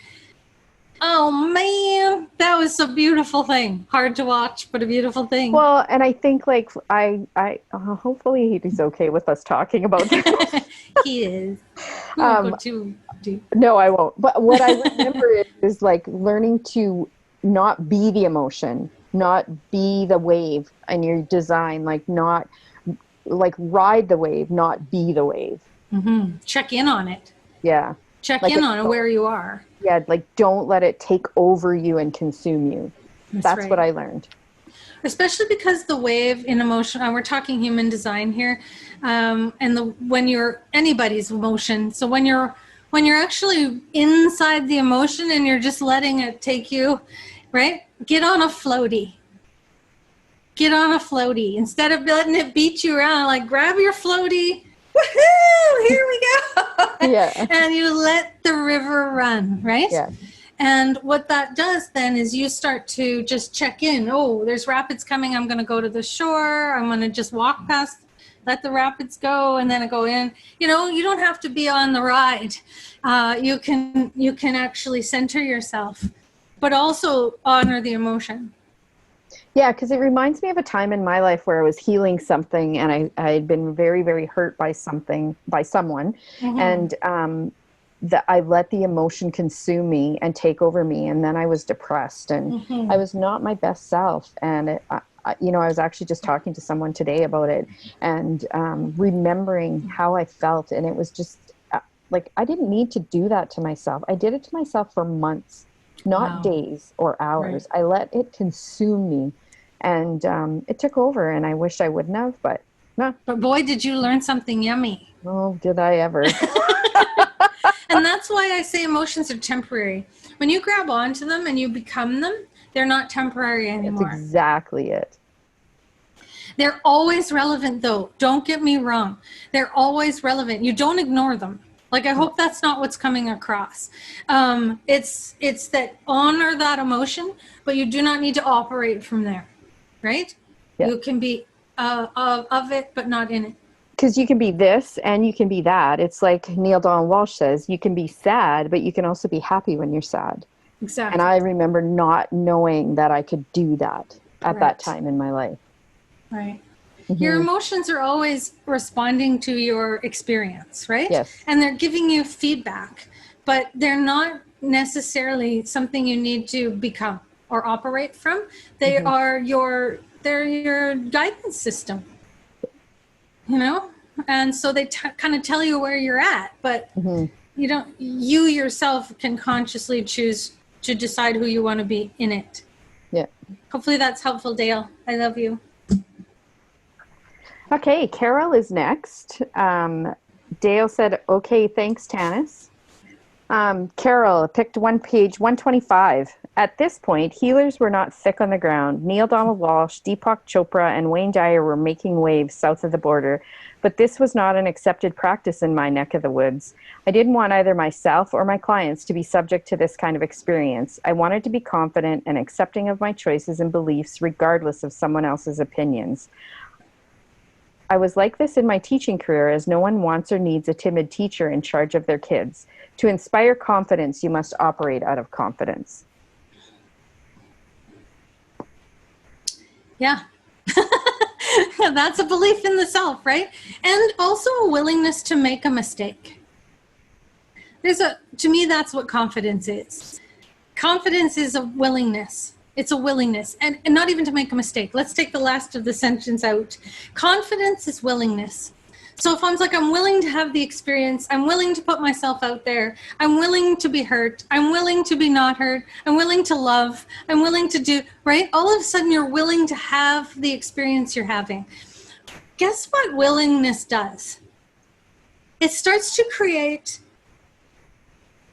[SPEAKER 1] Oh man, that was a beautiful thing. Hard to watch, but a beautiful thing.
[SPEAKER 2] Well, and I think like hopefully he's okay with us talking about this.
[SPEAKER 1] He is. We won't go too deep.
[SPEAKER 2] No, I won't. But what I remember is like learning to not be the emotion, not be the wave in your design, like not like ride the wave, not be the wave.
[SPEAKER 1] Mm-hmm. Check in on it.
[SPEAKER 2] Yeah.
[SPEAKER 1] Check
[SPEAKER 2] like
[SPEAKER 1] in on where you are.
[SPEAKER 2] Yeah, like don't let it take over you and consume you. That's right. What I learned.
[SPEAKER 1] Especially because the wave in emotion, we're talking human design here, and when you're anybody's emotion. So when you're actually inside the emotion and you're just letting it take you, right? Get on a floaty. Get on a floaty instead of letting it beat you around. Like grab your floaty. Woohoo! Here we go.
[SPEAKER 2] Yeah.
[SPEAKER 1] And you let the river run, right?
[SPEAKER 2] Yeah.
[SPEAKER 1] And what that does then is you start to just check in. Oh, there's rapids coming. I'm going to go to the shore. I'm going to just walk past, let the rapids go, and then I go in. You know, you don't have to be on the ride. You can actually center yourself, but also honor the emotion.
[SPEAKER 2] Yeah, because it reminds me of a time in my life where I was healing something and I had been very, very hurt by someone. Mm-hmm. And that I let the emotion consume me and take over me. And then I was depressed and I was not my best self. And I was actually just talking to someone today about it, and remembering how I felt. And it was just like, I didn't need to do that to myself. I did it to myself for months, not
[SPEAKER 1] Wow.
[SPEAKER 2] days or hours.
[SPEAKER 1] Right.
[SPEAKER 2] I let it consume me, and it took over, and I wish I wouldn't have, but no.
[SPEAKER 1] But boy, did you learn something yummy.
[SPEAKER 2] Oh, did I ever.
[SPEAKER 1] And that's why I say emotions are temporary. When you grab onto them and you become them, they're not temporary
[SPEAKER 2] That's
[SPEAKER 1] anymore.
[SPEAKER 2] exactly it.
[SPEAKER 1] They're always relevant, though. Don't get me wrong. They're always relevant. You don't ignore them. Like, I hope that's not what's coming across. It's that honor that emotion, but you do not need to operate from there, right?
[SPEAKER 2] Yeah.
[SPEAKER 1] You can be of it, but not in it.
[SPEAKER 2] Because you can be this and you can be that. It's like Neil Donald Walsh says, you can be sad, but you can also be happy when you're sad.
[SPEAKER 1] Exactly.
[SPEAKER 2] And I remember not knowing that I could do that at that time in my life.
[SPEAKER 1] Right.
[SPEAKER 2] Mm-hmm.
[SPEAKER 1] Your emotions are always responding to your experience, right?
[SPEAKER 2] Yes.
[SPEAKER 1] And they're giving you feedback, but they're not necessarily something you need to become or operate from. They are they're your guidance system, and so they kind of tell you where you're at, but you yourself can consciously choose to decide who you want to be in it.
[SPEAKER 2] Yeah.
[SPEAKER 1] Hopefully that's helpful, Dale. I love you.
[SPEAKER 2] Okay, Carol is next. Dale said, okay, thanks, Tanis. Carol picked page 125. At this point, healers were not thick on the ground. Neil Donald Walsh, Deepak Chopra, and Wayne Dyer were making waves south of the border, but this was not an accepted practice in my neck of the woods. I didn't want either myself or my clients to be subject to this kind of experience. I wanted to be confident and accepting of my choices and beliefs, regardless of someone else's opinions. I was like this in my teaching career, as no one wants or needs a timid teacher in charge of their kids. To inspire confidence, you must operate out of confidence.
[SPEAKER 1] Yeah. That's a belief in the self, right? And also a willingness to make a mistake. To me, that's what confidence is. Confidence is a willingness. It's a willingness, and not even to make a mistake. Let's take the last of the sentence out. Confidence is willingness. So if I'm like, I'm willing to have the experience, I'm willing to put myself out there, I'm willing to be hurt, I'm willing to be not hurt, I'm willing to love, I'm willing to do, right? All of a sudden you're willing to have the experience you're having. Guess what willingness does? It starts to create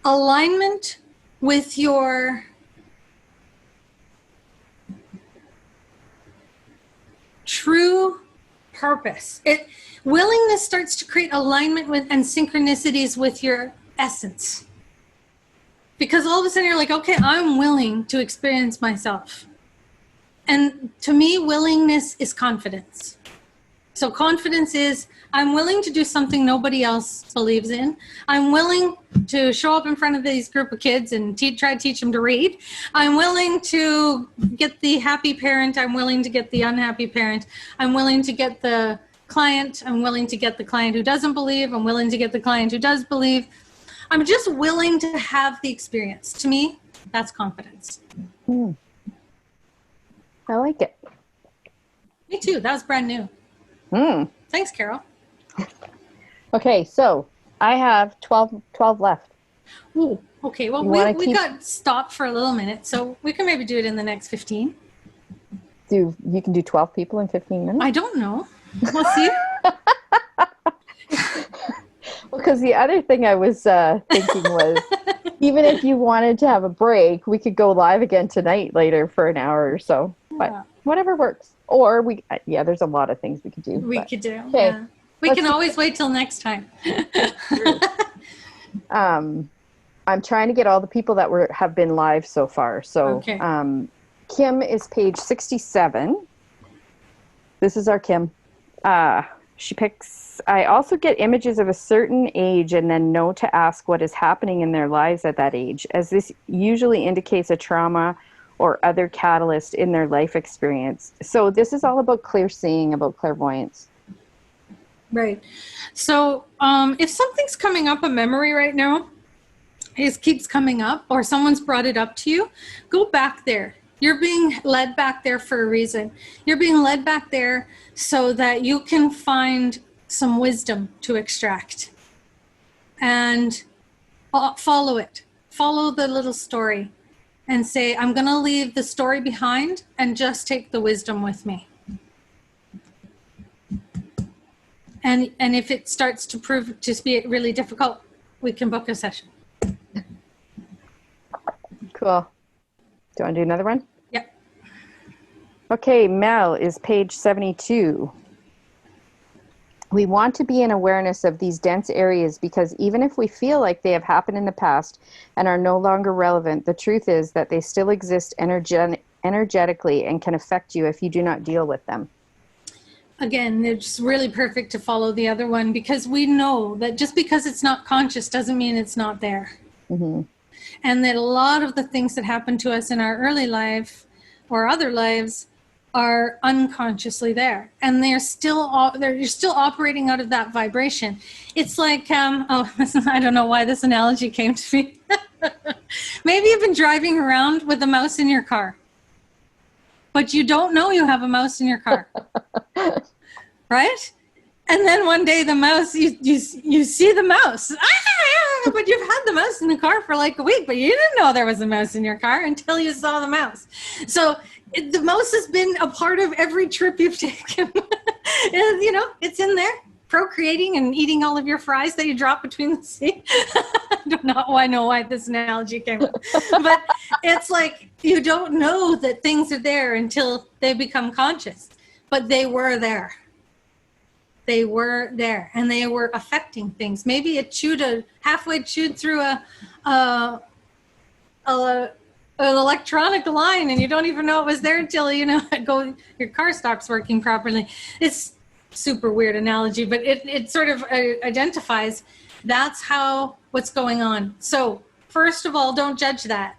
[SPEAKER 1] alignment with your true purpose. Willingness starts to create alignment with and synchronicities with your essence. Because all of a sudden you're like, okay, I'm willing to experience myself. And to me, willingness is confidence. So confidence is, I'm willing to do something nobody else believes in. I'm willing to show up in front of these group of kids and try to teach them to read. I'm willing to get the happy parent. I'm willing to get the unhappy parent. I'm willing to get the client. I'm willing to get the client who doesn't believe. I'm willing to get the client who does believe. I'm just willing to have the experience. To me, that's confidence.
[SPEAKER 2] I like it.
[SPEAKER 1] Me too. That was brand new. Thanks, Carol.
[SPEAKER 2] Okay, so I have 12 left.
[SPEAKER 1] Ooh, okay. Well, we got stopped for a little minute, so we can maybe do it in the next 15.
[SPEAKER 2] You can do 12 people in 15 minutes?
[SPEAKER 1] I don't know. We'll see.
[SPEAKER 2] Because the other thing I was thinking was, even if you wanted to have a break, we could go live again tonight later for an hour or so. But whatever works. Or there's a lot of things we could do.
[SPEAKER 1] Could do.
[SPEAKER 2] Okay.
[SPEAKER 1] Yeah. We can always wait till next time.
[SPEAKER 2] I'm trying to get all the people that have been live so far. So
[SPEAKER 1] okay.
[SPEAKER 2] Kim is page 67. This is our Kim. She picks, I also get images of a certain age and then know to ask what is happening in their lives at that age, as this usually indicates a trauma or other catalyst in their life experience. So this is all about clear seeing, about clairvoyance.
[SPEAKER 1] Right. So if something's coming up, a memory right now, it keeps coming up, or someone's brought it up to you, go back there. You're being led back there for a reason. You're being led back there so that you can find some wisdom to extract. And follow it. Follow the little story and say, I'm going to leave the story behind and just take the wisdom with me. And if it starts to prove to be really difficult, we can book a session.
[SPEAKER 2] Cool. Do you want to do another one?
[SPEAKER 1] Yep.
[SPEAKER 2] Okay, Mel is page 72. We want to be in awareness of these dense areas because even if we feel like they have happened in the past and are no longer relevant, the truth is that they still exist energetically and can affect you if you do not deal with them.
[SPEAKER 1] Again, it's really perfect to follow the other one because we know that just because it's not conscious doesn't mean it's not there. Mm-hmm. And that a lot of the things that happen to us in our early life or other lives are unconsciously there, and you're still operating out of that vibration. It's like, I don't know why this analogy came to me. Maybe you've been driving around with a mouse in your car, but you don't know you have a mouse in your car, right? And then one day the mouse, you see the mouse, but you've had the mouse in the car for like a week, but you didn't know there was a mouse in your car until you saw the mouse. So the mouse has been a part of every trip you've taken. And, you know, it's in there procreating and eating all of your fries that you drop between the seat. I don't know why this analogy came up. But it's like you don't know that things are there until they become conscious. But they were there. They were there, and they were affecting things. Maybe it halfway chewed through an electronic line, and you don't even know it was there until your car stops working properly. It's super weird analogy, but it sort of identifies that's what's going on. So first of all, don't judge that.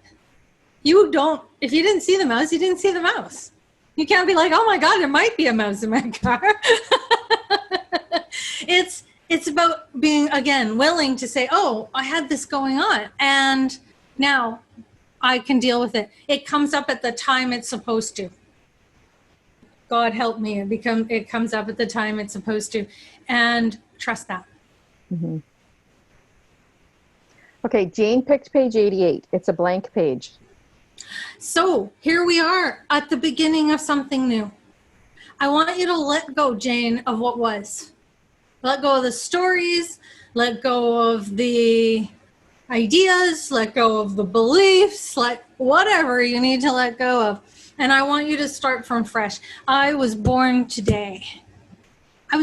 [SPEAKER 1] If you didn't see the mouse, you didn't see the mouse. You can't be like, oh my God, there might be a mouse in my car. It's about being, again, willing to say, oh, I had this going on, and now I can deal with it. It comes up at the time it's supposed to. God help me. It comes up at the time it's supposed to, and trust that.
[SPEAKER 2] Mm-hmm. Okay, Jane picked page 88. It's a blank page.
[SPEAKER 1] So here we are at the beginning of something new. I want you to let go, Jane, of what was. Let go of the stories, let go of the ideas, let go of the beliefs, whatever you need to let go of. And I want you to start from fresh. I was born today. And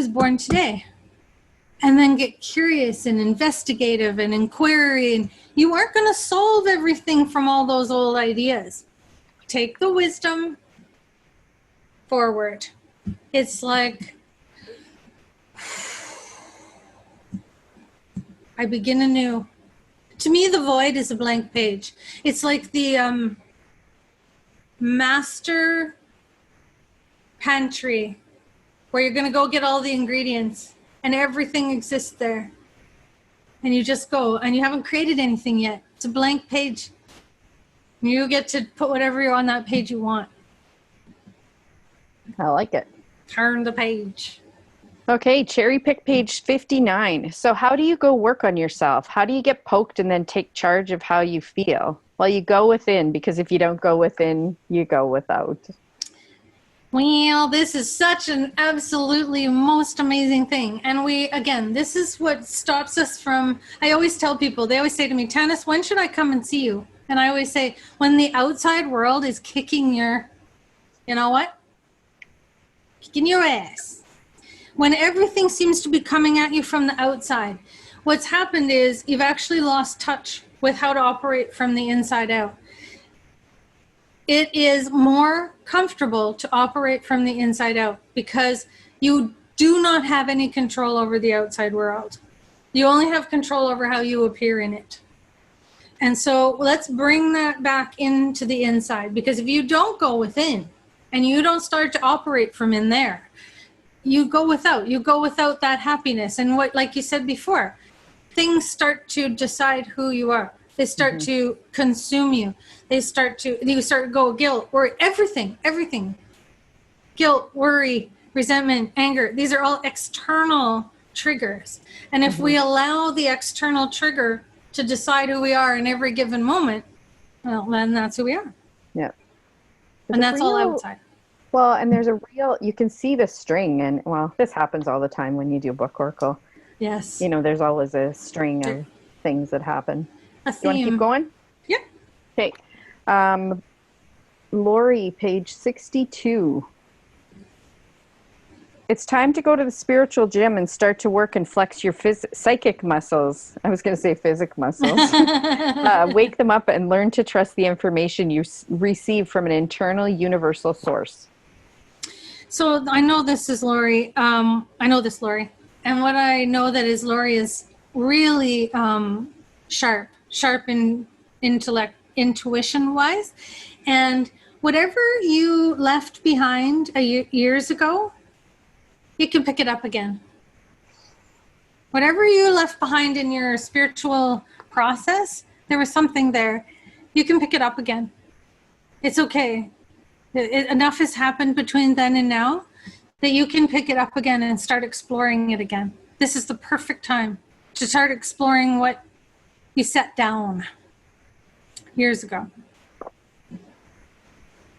[SPEAKER 1] then get curious and investigative and inquiry. And you aren't going to solve everything from all those old ideas. Take the wisdom forward. It's like, I begin anew. To me, the void is a blank page. It's like the master pantry where you're going to go get all the ingredients and everything exists there. And you just go and you haven't created anything yet. It's a blank page. You get to put whatever on that page you want.
[SPEAKER 2] I like it.
[SPEAKER 1] Turn the page.
[SPEAKER 2] Okay, cherry pick page 59. So how do you go work on yourself? How do you get poked and then take charge of how you feel? Well, you go within, because if you don't go within, you go without.
[SPEAKER 1] Well, this is such an absolutely most amazing thing. And this is what stops us from, I always tell people, they always say to me, Tanis, when should I come and see you? And I always say, when the outside world is kicking your, you know what? Kicking your ass. When everything seems to be coming at you from the outside, what's happened is you've actually lost touch with how to operate from the inside out. It is more comfortable to operate from the inside out because you do not have any control over the outside world. You only have control over how you appear in it. And so let's bring that back into the inside, because if you don't go within and you don't start to operate from in there, you go without that happiness. And what, like you said before, things start to decide who you are. They start to consume you. You start to go guilt, worry, everything. Guilt, worry, resentment, anger. These are all external triggers. And if we allow the external trigger to decide who we are in every given moment, well, then that's who we are.
[SPEAKER 2] Yeah.
[SPEAKER 1] And that's all outside.
[SPEAKER 2] Well, and there's a real, you can see the string, and well, this happens all the time when you do book oracle.
[SPEAKER 1] Yes.
[SPEAKER 2] You know, there's always a string of things that happen.
[SPEAKER 1] A
[SPEAKER 2] Do you want to
[SPEAKER 1] theme.
[SPEAKER 2] keep going?
[SPEAKER 1] Yeah.
[SPEAKER 2] Okay. Lori, page 62. It's time to go to the spiritual gym and start to work and flex your psychic muscles. I was going to say physic muscles. Wake them up and learn to trust the information you receive from an internal universal source.
[SPEAKER 1] So I know this is Lori. I know this Lori. And what I know that is Lori is really sharp in intellect, intuition-wise. And whatever you left behind years ago, you can pick it up again. Whatever you left behind in your spiritual process, there was something there. You can pick it up again. It's okay. Enough has happened between then and now that you can pick it up again and start exploring it again. This is the perfect time to start exploring what you set down years ago.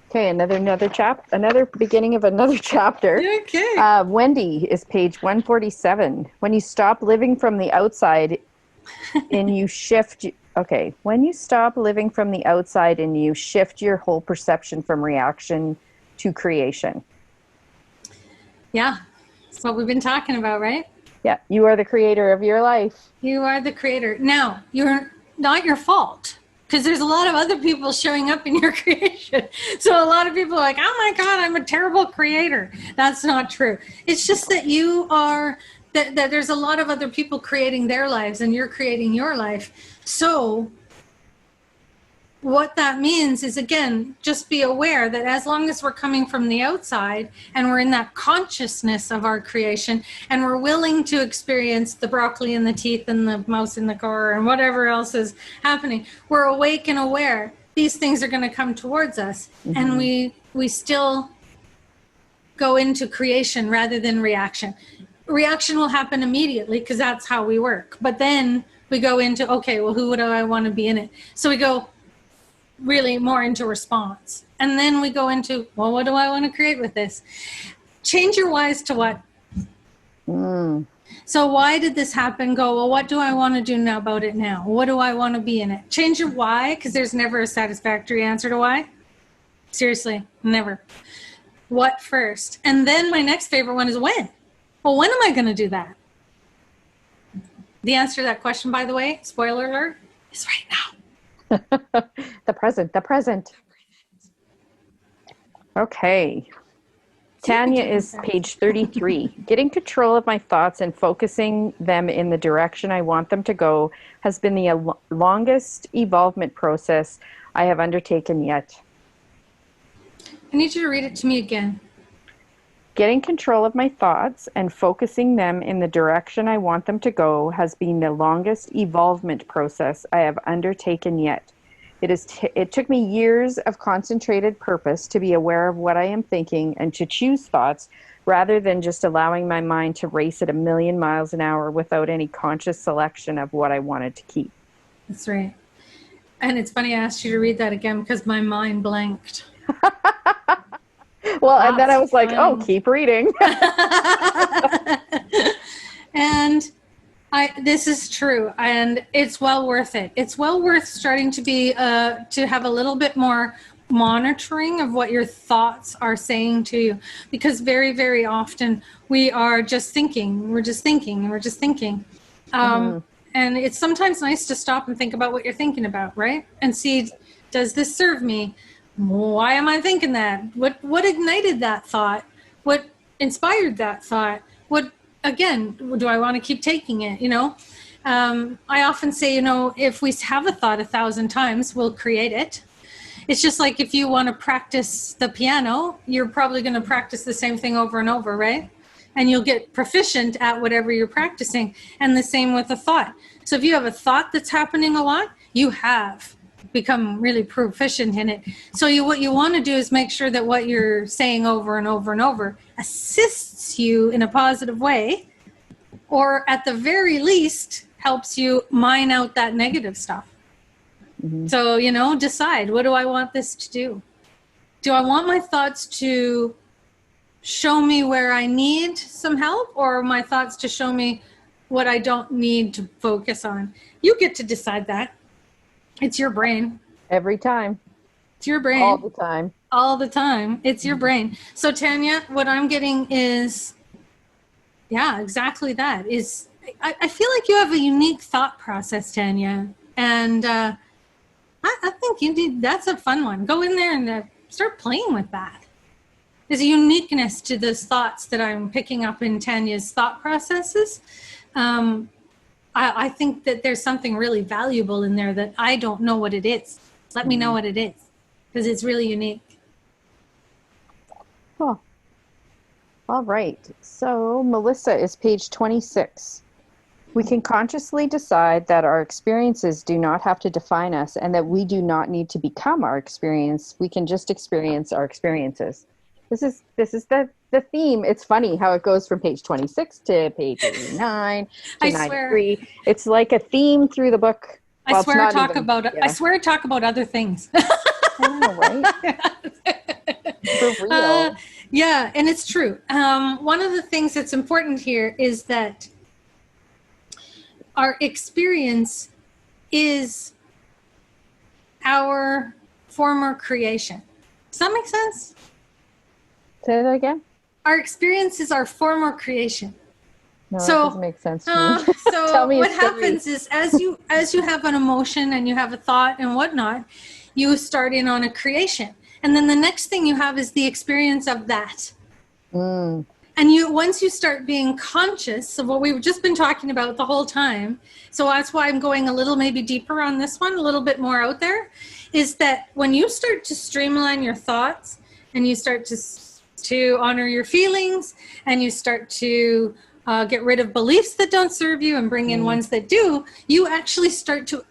[SPEAKER 2] Okay, another beginning of another chapter.
[SPEAKER 1] Okay.
[SPEAKER 2] Wendy is page 147. When you stop living from the outside and you shift, when you stop living from the outside and you shift your whole perception from reaction to creation.
[SPEAKER 1] Yeah, that's what we've been talking about, right?
[SPEAKER 2] Yeah, you are the creator of your life.
[SPEAKER 1] You are the creator. Now, you're not your fault. Because there's a lot of other people showing up in your creation. So a lot of people are like, oh my God, I'm a terrible creator. That's not true. It's just that you are, that there's a lot of other people creating their lives and you're creating your life. So what that means is, again, just be aware that as long as we're coming from the outside and we're in that consciousness of our creation and we're willing to experience the broccoli in the teeth and the mouse in the car and whatever else is happening, we're awake and aware. These things are going to come towards us. And we still go into creation rather than reaction. Reaction will happen immediately because that's how we work. But then we go into, okay, well, who do I want to be in it? So we go really more into response. And then we go into, well, what do I want to create with this? Change your whys to what? So why did this happen? Go, well, what do I want to do now about it now? What do I want to be in it? Change your why, because there's never a satisfactory answer to why. Seriously, never. What first? And then my next favorite one is when. Well, when am I going to do that? The answer to that question, by the way, spoiler alert, is right now.
[SPEAKER 2] The present. Okay. Tanya is page 33. Getting control of my thoughts and focusing them in the direction I want them to go has been the longest evolvement process I have undertaken yet.
[SPEAKER 1] I need you to read it to me again.
[SPEAKER 2] Getting control of my thoughts and focusing them in the direction I want them to go has been the longest evolvement process I have undertaken yet. It took me years of concentrated purpose to be aware of what I am thinking and to choose thoughts rather than just allowing my mind to race at 1,000,000 miles an hour without any conscious selection of what I wanted to keep.
[SPEAKER 1] That's right. And it's funny I asked you to read that again because my mind blanked.
[SPEAKER 2] Well, and then I was like, oh, keep reading.
[SPEAKER 1] And this is true, and it's well worth it. It's well worth starting to be to have a little bit more monitoring of what your thoughts are saying to you, because very, very often we are just thinking. We're just thinking. And it's sometimes nice to stop and think about what you're thinking about, right? And see, does this serve me? Why am I thinking that? What ignited that thought? What inspired that thought? What, again, do I want to keep taking it? I often say, if we have a thought 1,000 times, we'll create it. It's just like if you want to practice the piano, you're probably going to practice the same thing over and over, right? And you'll get proficient at whatever you're practicing. And the same with a thought. So if you have a thought that's happening a lot, you have become really proficient in it. So what you want to do is make sure that what you're saying over and over and over assists you in a positive way, or at the very least helps you mine out that negative stuff. So, decide, what do I want this to do? Do I want my thoughts to show me where I need some help, or my thoughts to show me what I don't need to focus on? You get to decide that. It's your brain.
[SPEAKER 2] Every time.
[SPEAKER 1] It's your brain.
[SPEAKER 2] All the time.
[SPEAKER 1] All the time. It's your brain. So Tanya, what I'm getting is, yeah, exactly that. I feel like you have a unique thought process, Tanya. And I think that's a fun one. Go in there and start playing with that. There's a uniqueness to those thoughts that I'm picking up in Tanya's thought processes. I think that there's something really valuable in there that I don't know what it is. Let me know what it is, because it's really unique.
[SPEAKER 2] Oh. All right. So Melissa is page 26. We can consciously decide that our experiences do not have to define us and that we do not need to become our experience. We can just experience our experiences. This is the theme. It's funny how it goes from page 26 to page 89 to 93. It's like a theme through the book.
[SPEAKER 1] I swear I talk about other things.
[SPEAKER 2] I know, right? For real.
[SPEAKER 1] Yeah, and it's true. One of the things that's important here is that our experience is our former creation. Does that make sense?
[SPEAKER 2] Say that again?
[SPEAKER 1] Our experience is our former creation.
[SPEAKER 2] No, that doesn't make sense to me.
[SPEAKER 1] So what happens is as you have an emotion and you have a thought and whatnot, you start in on a creation. And then the next thing you have is the experience of that. And once you start being conscious of what we've just been talking about the whole time, so that's why I'm going a little maybe deeper on this one, a little bit more out there, is that when you start to streamline your thoughts and you start to honor your feelings and you start to get rid of beliefs that don't serve you and bring in ones that do, you actually start to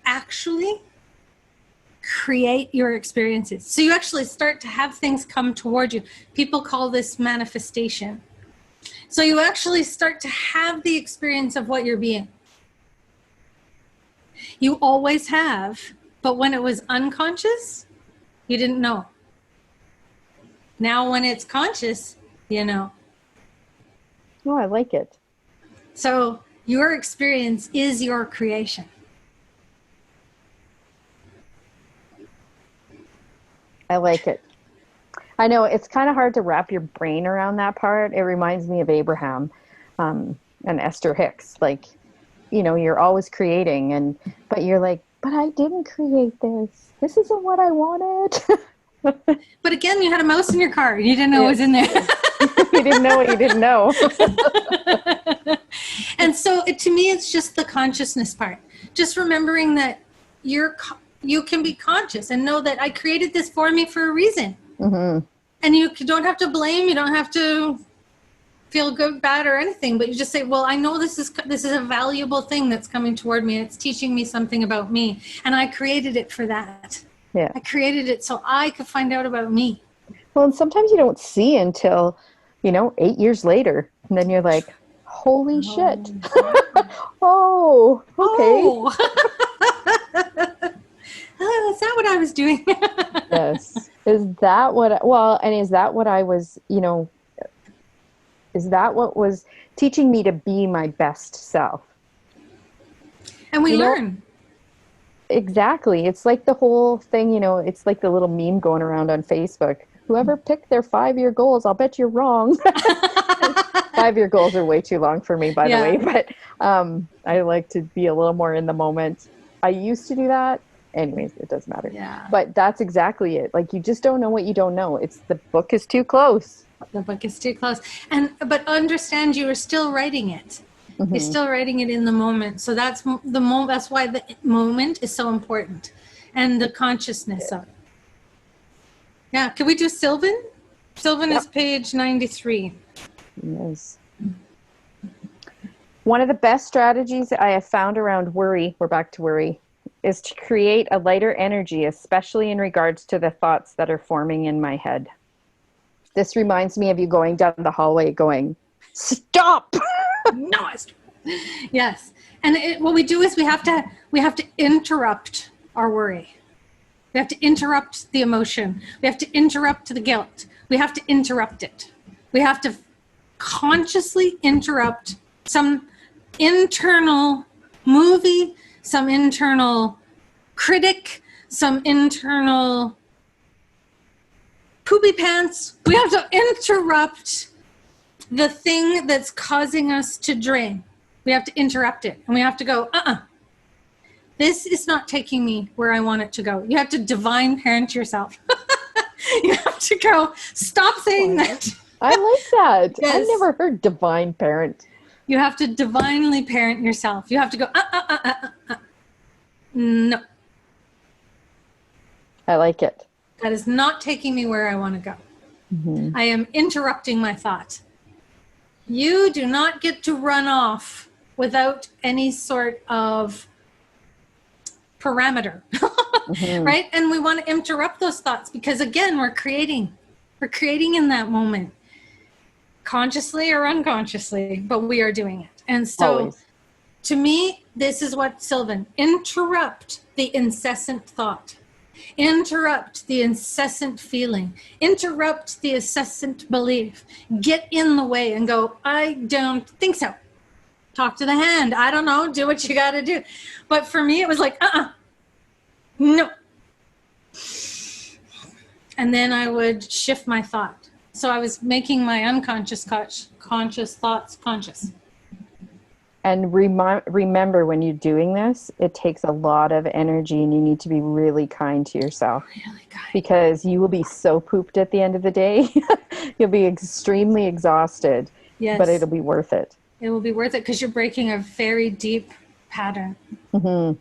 [SPEAKER 1] create your experiences. So you actually start to have things come toward you. People call this manifestation. So you actually start to have the experience of what you're being. You always have, but when it was unconscious, you didn't know. Now when it's conscious, you know.
[SPEAKER 2] Oh, I like it.
[SPEAKER 1] So your experience is your creation.
[SPEAKER 2] I like it. I know it's kind of hard to wrap your brain around that part. It reminds me of Abraham and Esther Hicks. Like, you know, you're always creating, but you're like, but I didn't create this. This isn't what I wanted.
[SPEAKER 1] But again, you had a mouse in your car. You didn't know it was in there.
[SPEAKER 2] You didn't know what you didn't know.
[SPEAKER 1] And so to me, it's just the consciousness part. Just remembering that you can be conscious and know that I created this for me for a reason. Mm-hmm. And you don't have to blame. You don't have to feel good, bad, or anything. But you just say, well, I know this is a valuable thing that's coming toward me. It's teaching me something about me. And I created it for that. Yeah. I created it so I could find out about me.
[SPEAKER 2] Well, and sometimes you don't see until, 8 years later. And then you're like, holy shit. Oh, okay.
[SPEAKER 1] Is that what I was doing?
[SPEAKER 2] Yes. Is that what I was, is that what was teaching me to be my best self?
[SPEAKER 1] And we learn.
[SPEAKER 2] Exactly. It's like the whole thing, it's like the little meme going around on Facebook. Whoever picked their 5-year goals, I'll bet you're wrong. 5-year goals are way too long for me, by the way, but I like to be a little more in the moment. I used to do that. Anyways, it doesn't matter. Yeah. But that's exactly it. Like, you just don't know what you don't know. The book is too close.
[SPEAKER 1] The book is too close. But understand you are still writing it. Mm-hmm. You're still writing it in the moment. So that's that's why the moment is so important. And the consciousness of it. Yeah. Can we do Sylvan? Sylvan is page 93.
[SPEAKER 2] Yes. One of the best strategies I have found around worry, we're back to worry, is to create a lighter energy, especially in regards to the thoughts that are forming in my head. This reminds me of you going down the hallway going, stop!
[SPEAKER 1] No, yes. And what we do is we have to interrupt our worry. We have to interrupt the emotion. We have to interrupt the guilt. We have to interrupt it. We have to consciously interrupt some internal movie, some internal critic, some internal poopy pants. We have to interrupt the thing that's causing us to drain. We have to interrupt it. And we have to go, this is not taking me where I want it to go. You have to divine parent yourself. You have to go, stop saying that.
[SPEAKER 2] I like that.
[SPEAKER 1] Yes.
[SPEAKER 2] I've never heard divine parent.
[SPEAKER 1] You have to divinely parent yourself. You have to go, no.
[SPEAKER 2] I like it.
[SPEAKER 1] That is not taking me where I want to go.
[SPEAKER 2] Mm-hmm.
[SPEAKER 1] I am interrupting my thought. You do not get to run off without any sort of parameter,
[SPEAKER 2] Mm-hmm.
[SPEAKER 1] right? And we want to interrupt those thoughts because, again, we're creating in that moment, consciously or unconsciously, but we are doing it. And so
[SPEAKER 2] Always.
[SPEAKER 1] to me, this is what Sylvan, interrupt the incessant thought, interrupt the incessant feeling, interrupt the incessant belief, get in the way and go, I don't think so. Talk to the hand. I don't know. Do what you got to do. But for me, it was like, no. And then I would shift my thought. So I was making my unconscious conscious thoughts conscious.
[SPEAKER 2] And remember, when you're doing this, it takes a lot of energy, and you need to be really kind to yourself.
[SPEAKER 1] Really kind.
[SPEAKER 2] Because you will be so pooped at the end of the day. You'll be extremely exhausted,
[SPEAKER 1] Yes.
[SPEAKER 2] but it'll be worth it.
[SPEAKER 1] It will be worth it because you're breaking a very deep pattern.
[SPEAKER 2] Mm-hmm.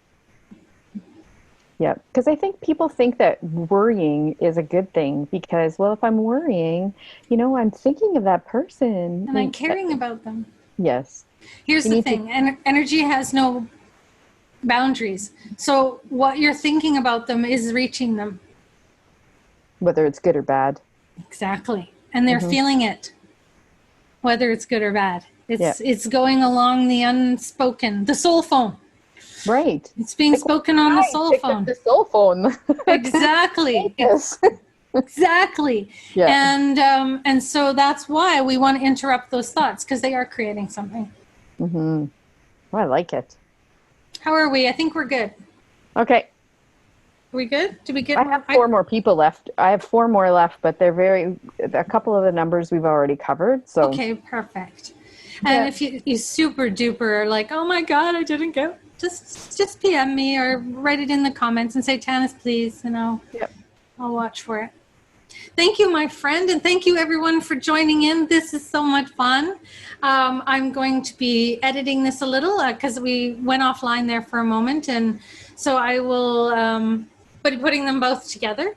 [SPEAKER 2] Yeah, because I think people think that worrying is a good thing because, well, if I'm worrying, I'm thinking of that person.
[SPEAKER 1] And I'm caring about them.
[SPEAKER 2] Yes.
[SPEAKER 1] Here's the thing. Energy has no boundaries. So what you're thinking about them is reaching them.
[SPEAKER 2] Whether it's good or bad.
[SPEAKER 1] Exactly. And they're feeling it, whether it's good or bad. It's going along the unspoken, the soul phone.
[SPEAKER 2] Right.
[SPEAKER 1] It's being spoken on the soul phone.
[SPEAKER 2] The soul phone.
[SPEAKER 1] Exactly.
[SPEAKER 2] Yes.
[SPEAKER 1] Exactly.
[SPEAKER 2] Yeah.
[SPEAKER 1] And so that's why we want to interrupt those thoughts because they are creating something.
[SPEAKER 2] Mm-hmm. Well, I like it.
[SPEAKER 1] How are we? I think we're good.
[SPEAKER 2] Okay.
[SPEAKER 1] Are we good? Did we get
[SPEAKER 2] I have 4 more people left. I have 4 more left, but they're a couple of the numbers we've already covered. So
[SPEAKER 1] okay, perfect. And if you super duper are like, oh my God, I didn't get, just PM me or write it in the comments and say, Tanis, please,
[SPEAKER 2] Yep.
[SPEAKER 1] I'll watch for it. Thank you, my friend, and thank you everyone for joining in. This is so much fun. I'm going to be editing this a little because we went offline there for a moment, and so I will be putting them both together,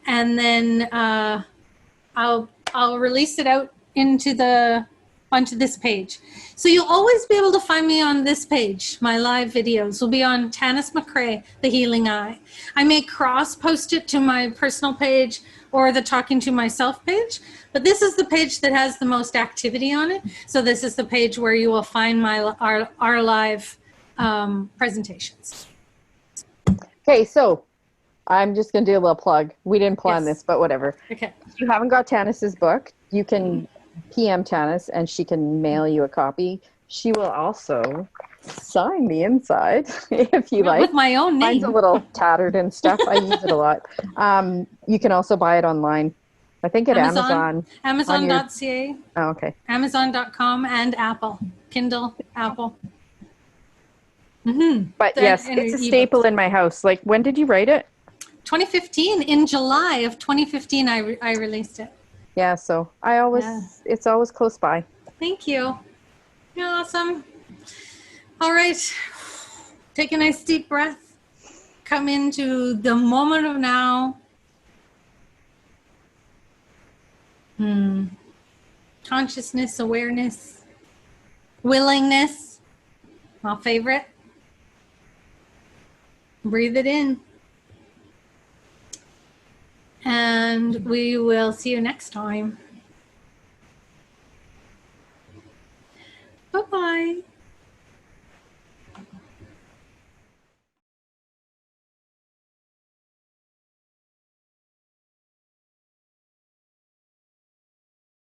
[SPEAKER 1] and then I'll release it out onto this page. So you'll always be able to find me on this page. My live videos will be on Tanis McRae, The Healing Eye. I may cross-post it to my personal page or the Talking to Myself page, but this is the page that has the most activity on it. So this is the page where you will find our live presentations.
[SPEAKER 2] Okay, so I'm just going to do a little plug. We didn't plan this, but whatever.
[SPEAKER 1] Okay.
[SPEAKER 2] If you haven't got Tanis's book, you can PM Tanis and she can mail you a copy. She will also sign the inside if you like.
[SPEAKER 1] With my own name.
[SPEAKER 2] Mine's a little tattered and stuff. I use it a lot. You can also buy it online. I think at Amazon.
[SPEAKER 1] Amazon.ca.
[SPEAKER 2] Oh, okay.
[SPEAKER 1] Amazon.com and Apple. Kindle, Apple. Mm-hmm.
[SPEAKER 2] But yes, it's a staple in my house. Like, when did you write it?
[SPEAKER 1] 2015. In July of 2015, I released it.
[SPEAKER 2] Yeah, so it's always close by.
[SPEAKER 1] Thank you. You're awesome. All right. Take a nice deep breath. Come into the moment of now. Consciousness, awareness, willingness. My favorite. Breathe it in. And we will see you next time.